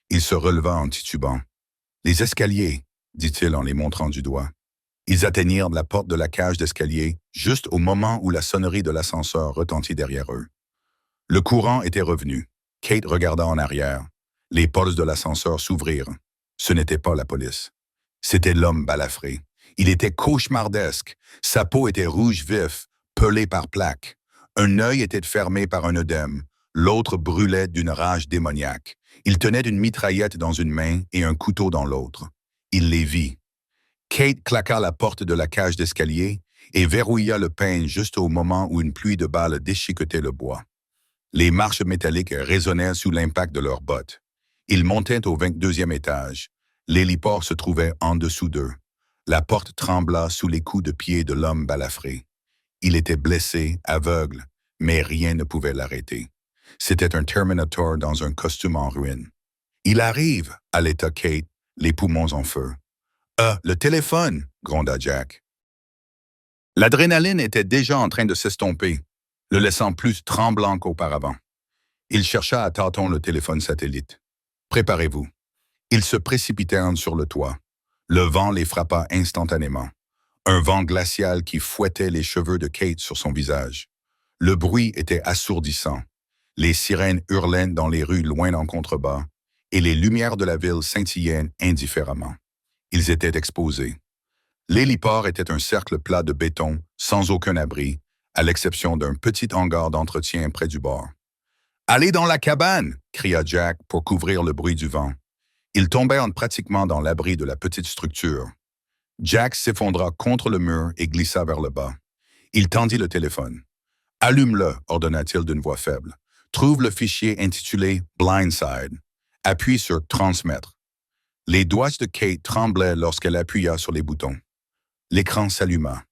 Il se releva en titubant. « Les escaliers !» dit-il en les montrant du doigt. Ils atteignirent la porte de la cage d'escalier juste au moment où la sonnerie de l'ascenseur retentit derrière eux. Le courant était revenu. Kate regarda en arrière. Les portes de l'ascenseur s'ouvrirent. Ce n'était pas la police. C'était l'homme balafré. Il était cauchemardesque. Sa peau était rouge vif, pelée par plaques. Un œil était fermé par un œdème. L'autre brûlait d'une rage démoniaque. Il tenait une mitraillette dans une main et un couteau dans l'autre. Il les vit. Kate claqua la porte de la cage d'escalier et verrouilla le peigne juste au moment où une pluie de balles déchiquetait le bois. Les marches métalliques résonnaient sous l'impact de leurs bottes. Ils montaient au 22e étage. L'héliport se trouvait en dessous d'eux. La porte trembla sous les coups de pied de l'homme balafré. Il était blessé, aveugle, mais rien ne pouvait l'arrêter. C'était un Terminator dans un costume en ruine. « Il arrive !» haleta Kate, les poumons en feu. « Le téléphone !» gronda Jack. L'adrénaline était déjà en train de s'estomper, le laissant plus tremblant qu'auparavant. Il chercha à tâtons le téléphone satellite. « Préparez-vous. » Ils se précipitèrent sur le toit. Le vent les frappa instantanément. Un vent glacial qui fouettait les cheveux de Kate sur son visage. Le bruit était assourdissant. Les sirènes hurlaient dans les rues loin en contrebas, et les lumières de la ville scintillaient indifféremment. Ils étaient exposés. L'héliport était un cercle plat de béton, sans aucun abri, à l'exception d'un petit hangar d'entretien près du bord. « Allez dans la cabane !» cria Jack pour couvrir le bruit du vent. Ils tombèrent pratiquement dans l'abri de la petite structure. Jack s'effondra contre le mur et glissa vers le bas. Il tendit le téléphone. « Allume-le » ordonna-t-il d'une voix faible. « Trouve le fichier intitulé « Blindside ». Appuie sur « Transmettre ». Les doigts de Kate tremblaient lorsqu'elle appuya sur les boutons. L'écran s'alluma.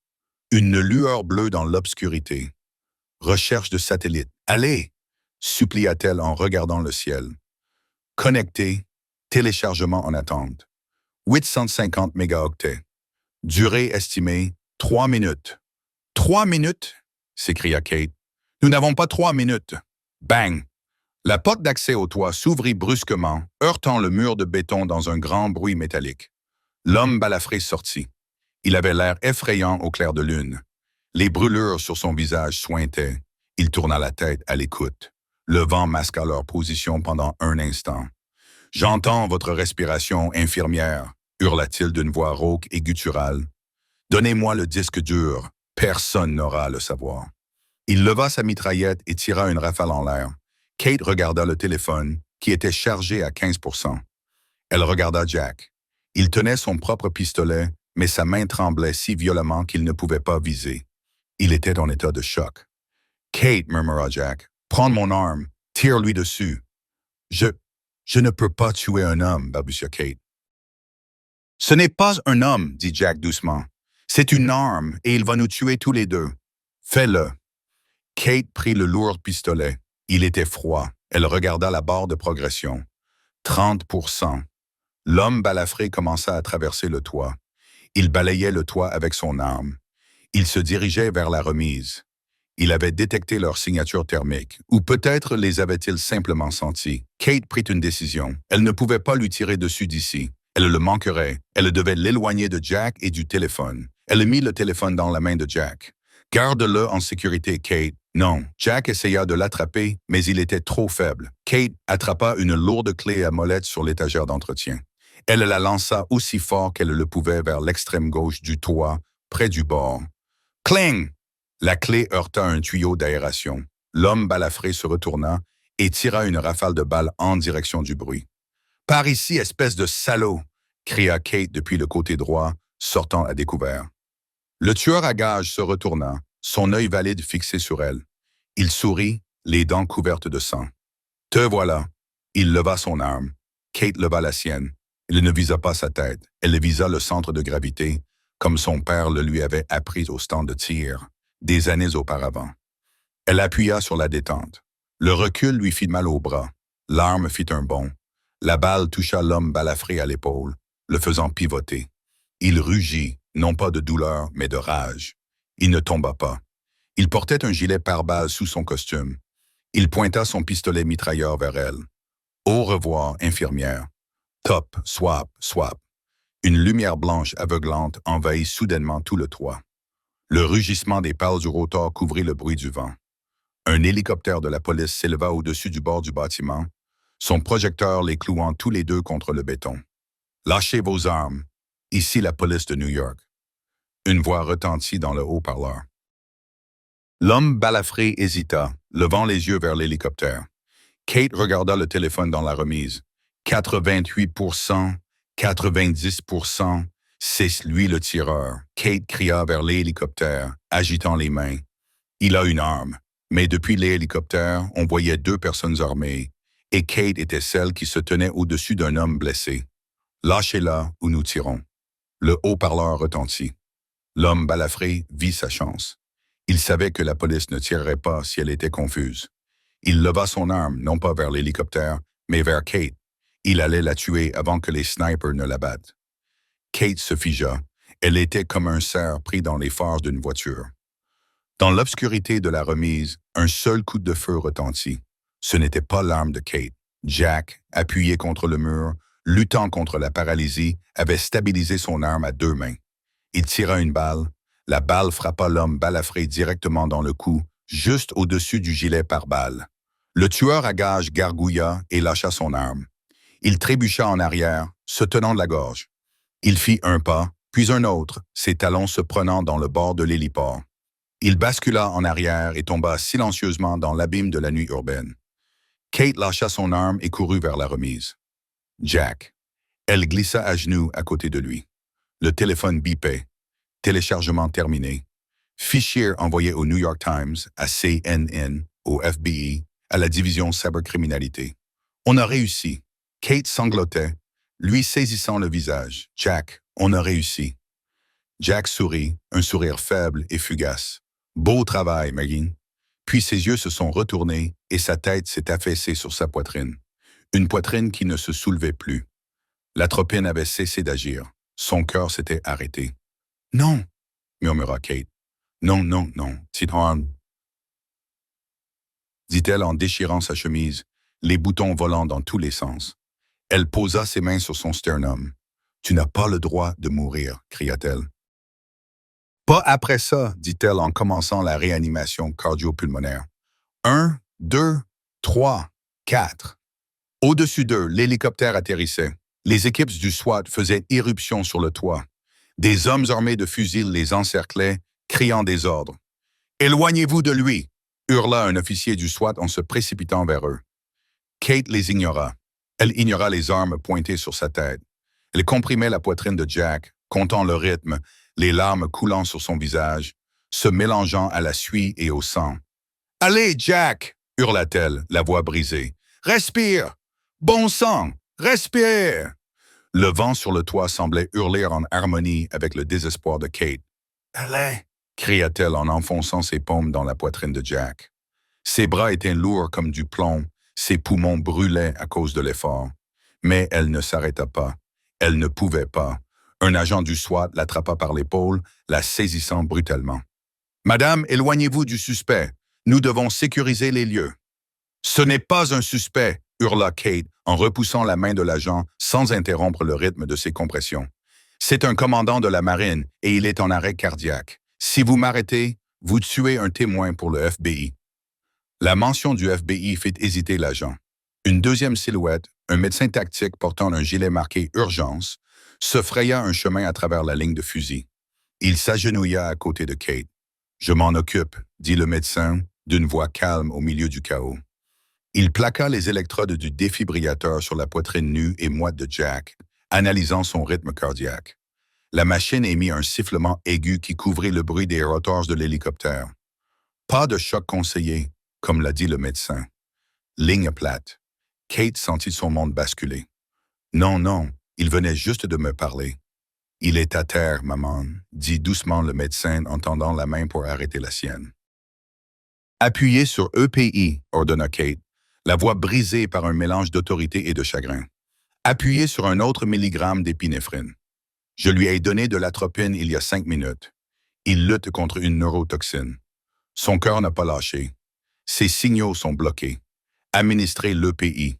Une lueur bleue dans l'obscurité. « Recherche de satellite. Allez !» supplia-t-elle en regardant le ciel. « Connecté. Téléchargement en attente. 850 mégaoctets. Durée estimée 3 minutes. « 3 minutes ?» s'écria Kate. « Nous n'avons pas 3 minutes. » Bang! La porte d'accès au toit s'ouvrit brusquement, heurtant le mur de béton dans un grand bruit métallique. L'homme balafré sortit. Il avait l'air effrayant au clair de lune. Les brûlures sur son visage suintaient. Il tourna la tête à l'écoute. Le vent masqua leur position pendant un instant. « J'entends votre respiration, infirmière », hurla-t-il d'une voix rauque et gutturale. « Donnez-moi le disque dur. Personne n'aura à le savoir. » Il leva sa mitraillette et tira une rafale en l'air. Kate regarda le téléphone, qui était chargé à 15%. Elle regarda Jack. Il tenait son propre pistolet, mais sa main tremblait si violemment qu'il ne pouvait pas viser. Il était en état de choc. « Kate, » murmura Jack, « prends mon arme, tire-lui dessus. »« Je ne peux pas tuer un homme, » balbutia Kate. « Ce n'est pas un homme, » dit Jack doucement. « C'est une arme, et il va nous tuer tous les deux. Fais-le. » Kate prit le lourd pistolet. Il était froid. Elle regarda la barre de progression. 30%. L'homme balafré commença à traverser le toit. Il balayait le toit avec son arme. Il se dirigeait vers la remise. Il avait détecté leur signature thermique, ou peut-être les avait-ils simplement sentis. Kate prit une décision. Elle ne pouvait pas lui tirer dessus d'ici. Elle le manquerait. Elle devait l'éloigner de Jack et du téléphone. Elle mit le téléphone dans la main de Jack. « Garde-le en sécurité, Kate. » Non, Jack essaya de l'attraper, mais il était trop faible. Kate attrapa une lourde clé à molette sur l'étagère d'entretien. Elle la lança aussi fort qu'elle le pouvait vers l'extrême gauche du toit, près du bord. Cling! La clé heurta un tuyau d'aération. L'homme balafré se retourna et tira une rafale de balles en direction du bruit. « Par ici, espèce de salaud !» cria Kate depuis le côté droit, sortant à découvert. Le tueur à gages se retourna, son œil valide fixé sur elle. Il sourit, les dents couvertes de sang. « Te voilà !» Il leva son arme. Kate leva la sienne. Il ne visa pas sa tête. Elle visa le centre de gravité, comme son père le lui avait appris au stand de tir, des années auparavant. Elle appuya sur la détente. Le recul lui fit mal au bras. L'arme fit un bond. La balle toucha l'homme balafré à l'épaule, le faisant pivoter. Il rugit, non pas de douleur, mais de rage. Il ne tomba pas. Il portait un gilet pare-balles sous son costume. Il pointa son pistolet mitrailleur vers elle. « Au revoir, infirmière. » Top, swap, swap. Une lumière blanche aveuglante envahit soudainement tout le toit. Le rugissement des pales du rotor couvrit le bruit du vent. Un hélicoptère de la police s'éleva au-dessus du bord du bâtiment, son projecteur les clouant tous les deux contre le béton. « Lâchez vos armes. Ici la police de New York. » Une voix retentit dans le haut-parleur. L'homme balafré hésita, levant les yeux vers l'hélicoptère. Kate regarda le téléphone dans la remise. 88%, 90%, c'est lui le tireur. Kate cria vers l'hélicoptère, agitant les mains. Il a une arme. Mais depuis les hélicoptères, on voyait 2 personnes armées, et Kate était celle qui se tenait au-dessus d'un homme blessé. Lâchez-la ou nous tirons. Le haut-parleur retentit. L'homme balafré vit sa chance. Il savait que la police ne tirerait pas si elle était confuse. Il leva son arme, non pas vers l'hélicoptère, mais vers Kate. Il allait la tuer avant que les snipers ne la battent. Kate se figea. Elle était comme un cerf pris dans les phares d'une voiture. Dans l'obscurité de la remise, un seul coup de feu retentit. Ce n'était pas l'arme de Kate. Jack, appuyé contre le mur, luttant contre la paralysie, avait stabilisé son arme à 2 mains. Il tira une balle. La balle frappa l'homme balafré directement dans le cou, juste au-dessus du gilet pare-balles. Le tueur à gages gargouilla et lâcha son arme. Il trébucha en arrière, se tenant de la gorge. Il fit un pas, puis un autre, ses talons se prenant dans le bord de l'héliport. Il bascula en arrière et tomba silencieusement dans l'abîme de la nuit urbaine. Kate lâcha son arme et courut vers la remise. Jack. Elle glissa à genoux à côté de lui. Le téléphone bipait. Téléchargement terminé. Fichier envoyé au New York Times, à CNN, au FBI, à la division cybercriminalité. On a réussi. Kate sanglotait, lui saisissant le visage. Jack, on a réussi. Jack sourit, un sourire faible et fugace. Beau travail, Maggie. Puis ses yeux se sont retournés et sa tête s'est affaissée sur sa poitrine. Une poitrine qui ne se soulevait plus. L'atropine avait cessé d'agir. Son cœur s'était arrêté. Non, murmura Kate. Non, non, non, Tidhorn, dit-elle en déchirant sa chemise, les boutons volant dans tous les sens. Elle posa ses mains sur son sternum. Tu n'as pas le droit de mourir, cria-t-elle. Pas après ça, dit-elle en commençant la réanimation cardio-pulmonaire. 1, 2, 3, 4. Au-dessus d'eux, l'hélicoptère atterrissait. Les équipes du SWAT faisaient irruption sur le toit. Des hommes armés de fusils les encerclaient, criant des ordres. « Éloignez-vous de lui !» hurla un officier du SWAT en se précipitant vers eux. Kate les ignora. Elle ignora les armes pointées sur sa tête. Elle comprimait la poitrine de Jack, comptant le rythme, les larmes coulant sur son visage, se mélangeant à la suie et au sang. « Allez, Jack !» hurla-t-elle, la voix brisée. « Respire! Bon sang! Respire! » Le vent sur le toit semblait hurler en harmonie avec le désespoir de Kate. « Allez !» cria-t-elle en enfonçant ses paumes dans la poitrine de Jack. Ses bras étaient lourds comme du plomb, ses poumons brûlaient à cause de l'effort. Mais elle ne s'arrêta pas. Elle ne pouvait pas. Un agent du SWAT l'attrapa par l'épaule, la saisissant brutalement. « Madame, éloignez-vous du suspect. Nous devons sécuriser les lieux. »« Ce n'est pas un suspect !» hurla Kate en repoussant la main de l'agent sans interrompre le rythme de ses compressions. « C'est un commandant de la marine et il est en arrêt cardiaque. Si vous m'arrêtez, vous tuez un témoin pour le FBI. » La mention du FBI fit hésiter l'agent. Une deuxième silhouette, un médecin tactique portant un gilet marqué « Urgence », se fraya un chemin à travers la ligne de fusil. Il s'agenouilla à côté de Kate. « Je m'en occupe », dit le médecin, d'une voix calme au milieu du chaos. Il plaqua les électrodes du défibrillateur sur la poitrine nue et moite de Jack, analysant son rythme cardiaque. La machine émit un sifflement aigu qui couvrit le bruit des rotors de l'hélicoptère. Pas de choc conseillé, comme l'a dit le médecin. Ligne plate. Kate sentit son monde basculer. Non, non, il venait juste de me parler. Il est à terre, maman, dit doucement le médecin en tendant la main pour arrêter la sienne. Appuyez sur EPI, ordonna Kate, la voix brisée par un mélange d'autorité et de chagrin. Appuyez sur un autre milligramme d'épinéphrine. Je lui ai donné de l'atropine il y a 5 minutes. Il lutte contre une neurotoxine. Son cœur n'a pas lâché. Ses signaux sont bloqués. Administrez l'EPI.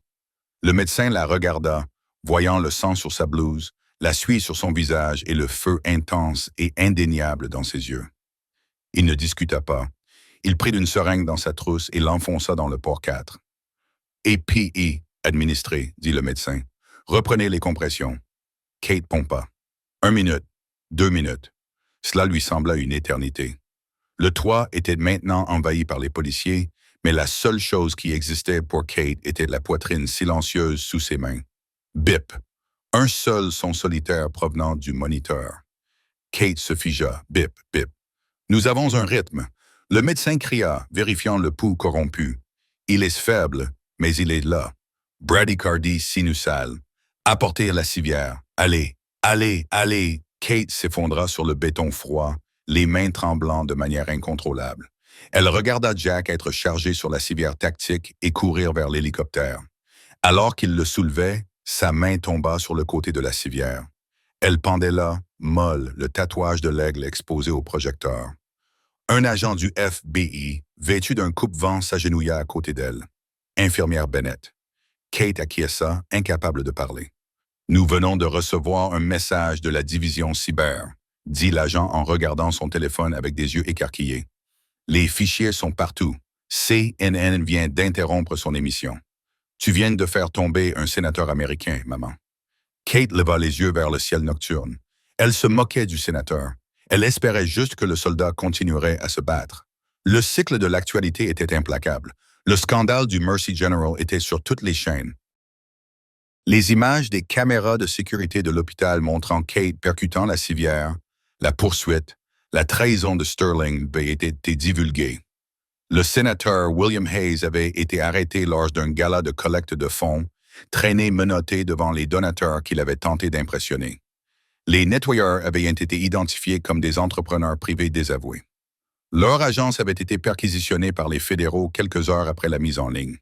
Le médecin la regarda, voyant le sang sur sa blouse, la suie sur son visage et le feu intense et indéniable dans ses yeux. Il ne discuta pas. Il prit une seringue dans sa trousse et l'enfonça dans le port 4. « EPI, administré, dit le médecin. Reprenez les compressions. » Kate pompa. 1 minute, 2 minutes. Cela lui sembla une éternité. Le toit était maintenant envahi par les policiers, mais la seule chose qui existait pour Kate était la poitrine silencieuse sous ses mains. Bip! Un seul son solitaire provenant du moniteur. Kate se figea. Bip, bip. Nous avons un rythme. Le médecin cria, vérifiant le pouls corrompu. Il est faible, mais il est là. Bradycardie sinusale. Apportez la civière. Allez, allez, allez. Kate s'effondra sur le béton froid, les mains tremblant de manière incontrôlable. Elle regarda Jack être chargé sur la civière tactique et courir vers l'hélicoptère. Alors qu'il le soulevait, sa main tomba sur le côté de la civière. Elle pendait là, molle, le tatouage de l'aigle exposé au projecteur. Un agent du FBI, vêtu d'un coupe-vent, s'agenouilla à côté d'elle. Infirmière Bennett. Kate acquiesça, incapable de parler. « Nous venons de recevoir un message de la division cyber », dit l'agent en regardant son téléphone avec des yeux écarquillés. « Les fichiers sont partout. CNN vient d'interrompre son émission. Tu viens de faire tomber un sénateur américain, maman. » Kate leva les yeux vers le ciel nocturne. Elle se moquait du sénateur. Elle espérait juste que le soldat continuerait à se battre. Le cycle de l'actualité était implacable. Le scandale du Mercy General était sur toutes les chaînes. Les images des caméras de sécurité de l'hôpital montrant Kate percutant la civière, la poursuite, la trahison de Sterling avaient été divulguées. Le sénateur William Hayes avait été arrêté lors d'un gala de collecte de fonds, traîné menotté devant les donateurs qu'il avait tenté d'impressionner. Les nettoyeurs avaient été identifiés comme des entrepreneurs privés désavoués. Leur agence avait été perquisitionnée par les fédéraux quelques heures après la mise en ligne.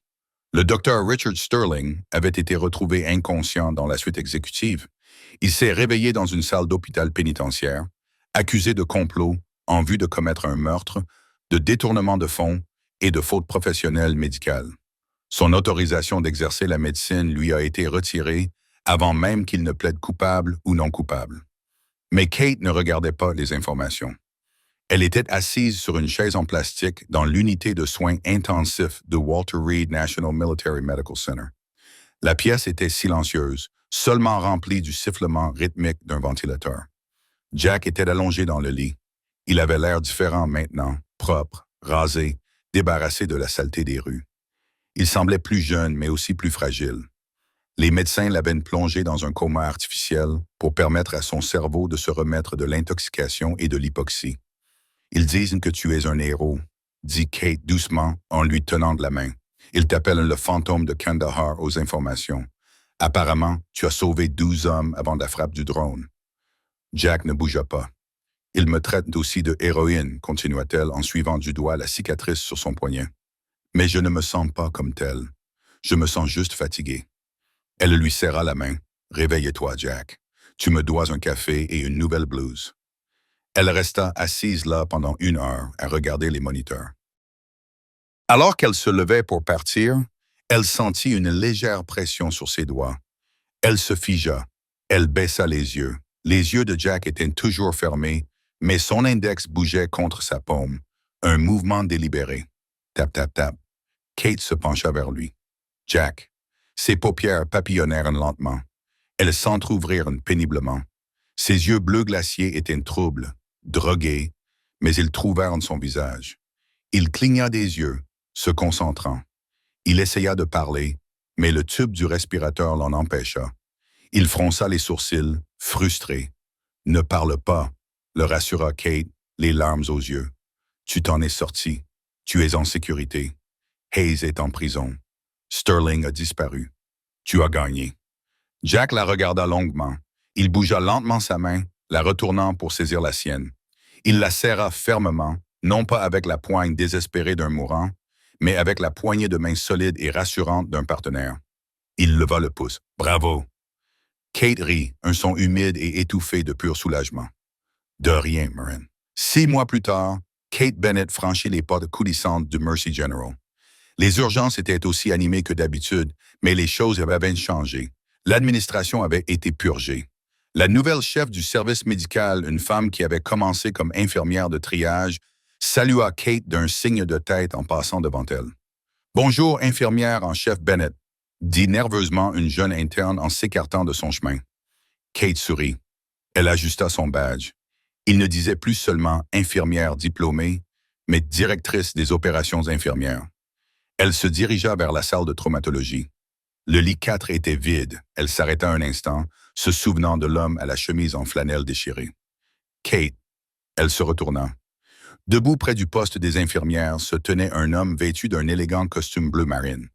Le docteur Richard Sterling avait été retrouvé inconscient dans la suite exécutive. Il s'est réveillé dans une salle d'hôpital pénitentiaire, accusé de complot en vue de commettre un meurtre, de détournement de fonds et de faute professionnelle médicale. Son autorisation d'exercer la médecine lui a été retirée avant même qu'il ne plaide coupable ou non coupable. Mais Kate ne regardait pas les informations. Elle était assise sur une chaise en plastique dans l'unité de soins intensifs de Walter Reed National Military Medical Center. La pièce était silencieuse, seulement remplie du sifflement rythmique d'un ventilateur. Jack était allongé dans le lit. Il avait l'air différent maintenant, propre, rasé, débarrassé de la saleté des rues. Il semblait plus jeune, mais aussi plus fragile. Les médecins l'avaient plongé dans un coma artificiel pour permettre à son cerveau de se remettre de l'intoxication et de l'hypoxie. « Ils disent que tu es un héros », dit Kate doucement en lui tenant de la main. « Ils t'appellent le fantôme de Kandahar aux informations. Apparemment, tu as sauvé 12 hommes avant la frappe du drone. » Jack ne bougea pas. « Ils me traitent aussi de héroïne », continua-t-elle en suivant du doigt la cicatrice sur son poignet. « Mais je ne me sens pas comme telle. Je me sens juste fatiguée. » Elle lui serra la main. « Réveille-toi, Jack. Tu me dois un café et une nouvelle blouse. » Elle resta assise là pendant 1 heure à regarder les moniteurs. Alors qu'elle se levait pour partir, elle sentit une légère pression sur ses doigts. Elle se figea. Elle baissa les yeux. Les yeux de Jack étaient toujours fermés, mais son index bougeait contre sa paume. Un mouvement délibéré. Tap, tap, tap. Kate se pencha vers lui. « Jack. » Ses paupières papillonnèrent lentement. Elles s'entr'ouvrirent péniblement. Ses yeux bleus glaciers étaient troubles, drogués, mais ils trouvèrent son visage. Il cligna des yeux, se concentrant. Il essaya de parler, mais le tube du respirateur l'en empêcha. Il fronça les sourcils, frustré. « Ne parle pas », le rassura Kate, les larmes aux yeux. « Tu t'en es sorti. Tu es en sécurité. Hayes est en prison. Sterling a disparu. Tu as gagné. » Jack la regarda longuement. Il bougea lentement sa main, la retournant pour saisir la sienne. Il la serra fermement, non pas avec la poigne désespérée d'un mourant, mais avec la poignée de main solide et rassurante d'un partenaire. Il leva le pouce. « Bravo !» Kate rit, un son humide et étouffé de pur soulagement. « De rien, Marin. » 6 mois plus tard, Kate Bennett franchit les portes coulissantes du Mercy General. Les urgences étaient aussi animées que d'habitude, mais les choses avaient changé. L'administration avait été purgée. La nouvelle chef du service médical, une femme qui avait commencé comme infirmière de triage, salua Kate d'un signe de tête en passant devant elle. « Bonjour, infirmière en chef Bennett », dit nerveusement une jeune interne en s'écartant de son chemin. Kate sourit. Elle ajusta son badge. Il ne disait plus seulement infirmière diplômée, mais directrice des opérations infirmières. Elle se dirigea vers la salle de traumatologie. Le lit 4 était vide. Elle s'arrêta un instant, se souvenant de l'homme à la chemise en flanelle déchirée. « Kate », elle se retourna. « Debout près du poste des infirmières se tenait un homme vêtu d'un élégant costume bleu marine.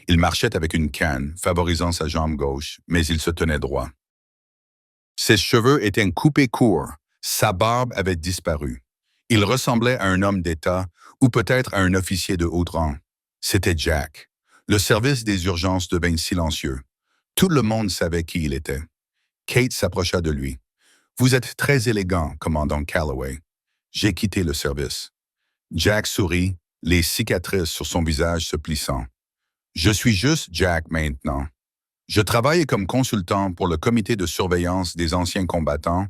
Il marchait avec une canne, favorisant sa jambe gauche, mais il se tenait droit. Ses cheveux étaient coupés courts, sa barbe avait disparu. Il ressemblait à un homme d'État ou peut-être à un officier de haut rang. C'était Jack. Le service des urgences devint silencieux. Tout le monde savait qui il était. Kate s'approcha de lui. « Vous êtes très élégant, commandant Calloway. J'ai quitté le service. » Jack sourit, les cicatrices sur son visage se plissant. « Je suis juste Jack maintenant. Je travaille comme consultant pour le comité de surveillance des anciens combattants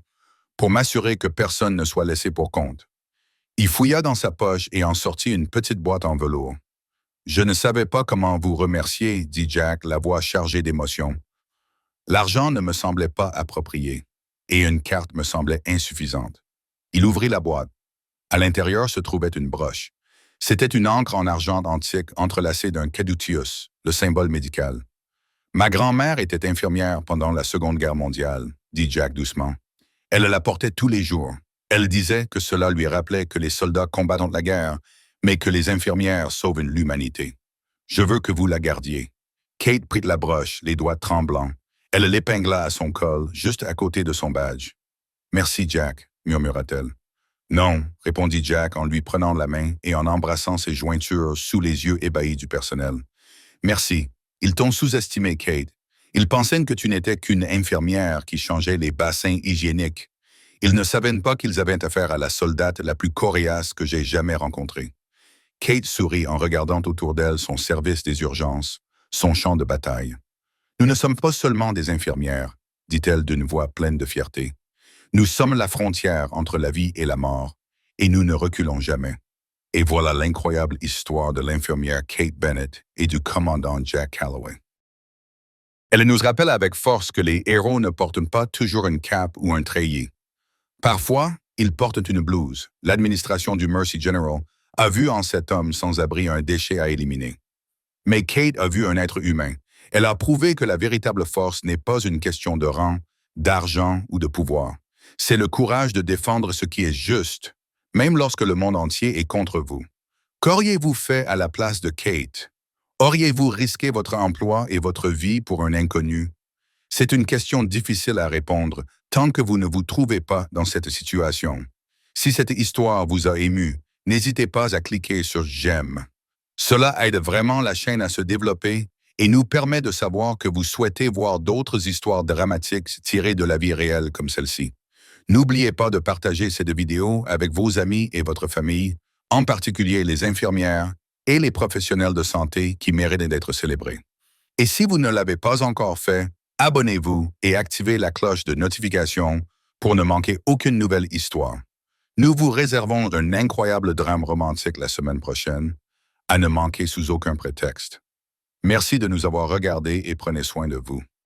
pour m'assurer que personne ne soit laissé pour compte. » Il fouilla dans sa poche et en sortit une petite boîte en velours. « Je ne savais pas comment vous remercier, » dit Jack, la voix chargée d'émotion. L'argent ne me semblait pas approprié, et une carte me semblait insuffisante. Il ouvrit la boîte. À l'intérieur se trouvait une broche. C'était une encre en argent antique entrelacée d'un caduceus, le symbole médical. « Ma grand-mère était infirmière pendant la Seconde Guerre mondiale, » dit Jack doucement. « Elle la portait tous les jours. Elle disait que cela lui rappelait que les soldats combattent la guerre, mais que les infirmières sauvent l'humanité. Je veux que vous la gardiez. » Kate prit la broche, les doigts tremblants. Elle l'épingla à son col, juste à côté de son badge. « Merci, Jack, » murmura-t-elle. « Non, » répondit Jack en lui prenant la main et en embrassant ses jointures sous les yeux ébahis du personnel. « Merci. Ils t'ont sous-estimé, Kate. Ils pensaient que tu n'étais qu'une infirmière qui changeait les bassins hygiéniques. Ils ne savaient pas qu'ils avaient affaire à la soldate la plus coriace que j'ai jamais rencontrée. » Kate sourit en regardant autour d'elle son service des urgences, son champ de bataille. « Nous ne sommes pas seulement des infirmières, » dit-elle d'une voix pleine de fierté. « Nous sommes la frontière entre la vie et la mort, et nous ne reculons jamais. » Et voilà l'incroyable histoire de l'infirmière Kate Bennett et du commandant Jack Calloway. Elle nous rappelle avec force que les héros ne portent pas toujours une cape ou un treillis. Parfois, ils portent une blouse. L'administration du Mercy General a vu en cet homme sans abri un déchet à éliminer. Mais Kate a vu un être humain. Elle a prouvé que la véritable force n'est pas une question de rang, d'argent ou de pouvoir. C'est le courage de défendre ce qui est juste, même lorsque le monde entier est contre vous. Qu'auriez-vous fait à la place de Kate? Auriez-vous risqué votre emploi et votre vie pour un inconnu? C'est une question difficile à répondre tant que vous ne vous trouvez pas dans cette situation. Si cette histoire vous a ému, n'hésitez pas à cliquer sur « J'aime ». Cela aide vraiment la chaîne à se développer et nous permet de savoir que vous souhaitez voir d'autres histoires dramatiques tirées de la vie réelle comme celle-ci. N'oubliez pas de partager cette vidéo avec vos amis et votre famille, en particulier les infirmières et les professionnels de santé qui méritent d'être célébrés. Et si vous ne l'avez pas encore fait, abonnez-vous et activez la cloche de notification pour ne manquer aucune nouvelle histoire. Nous vous réservons un incroyable drame romantique la semaine prochaine, à ne manquer sous aucun prétexte. Merci de nous avoir regardés et prenez soin de vous.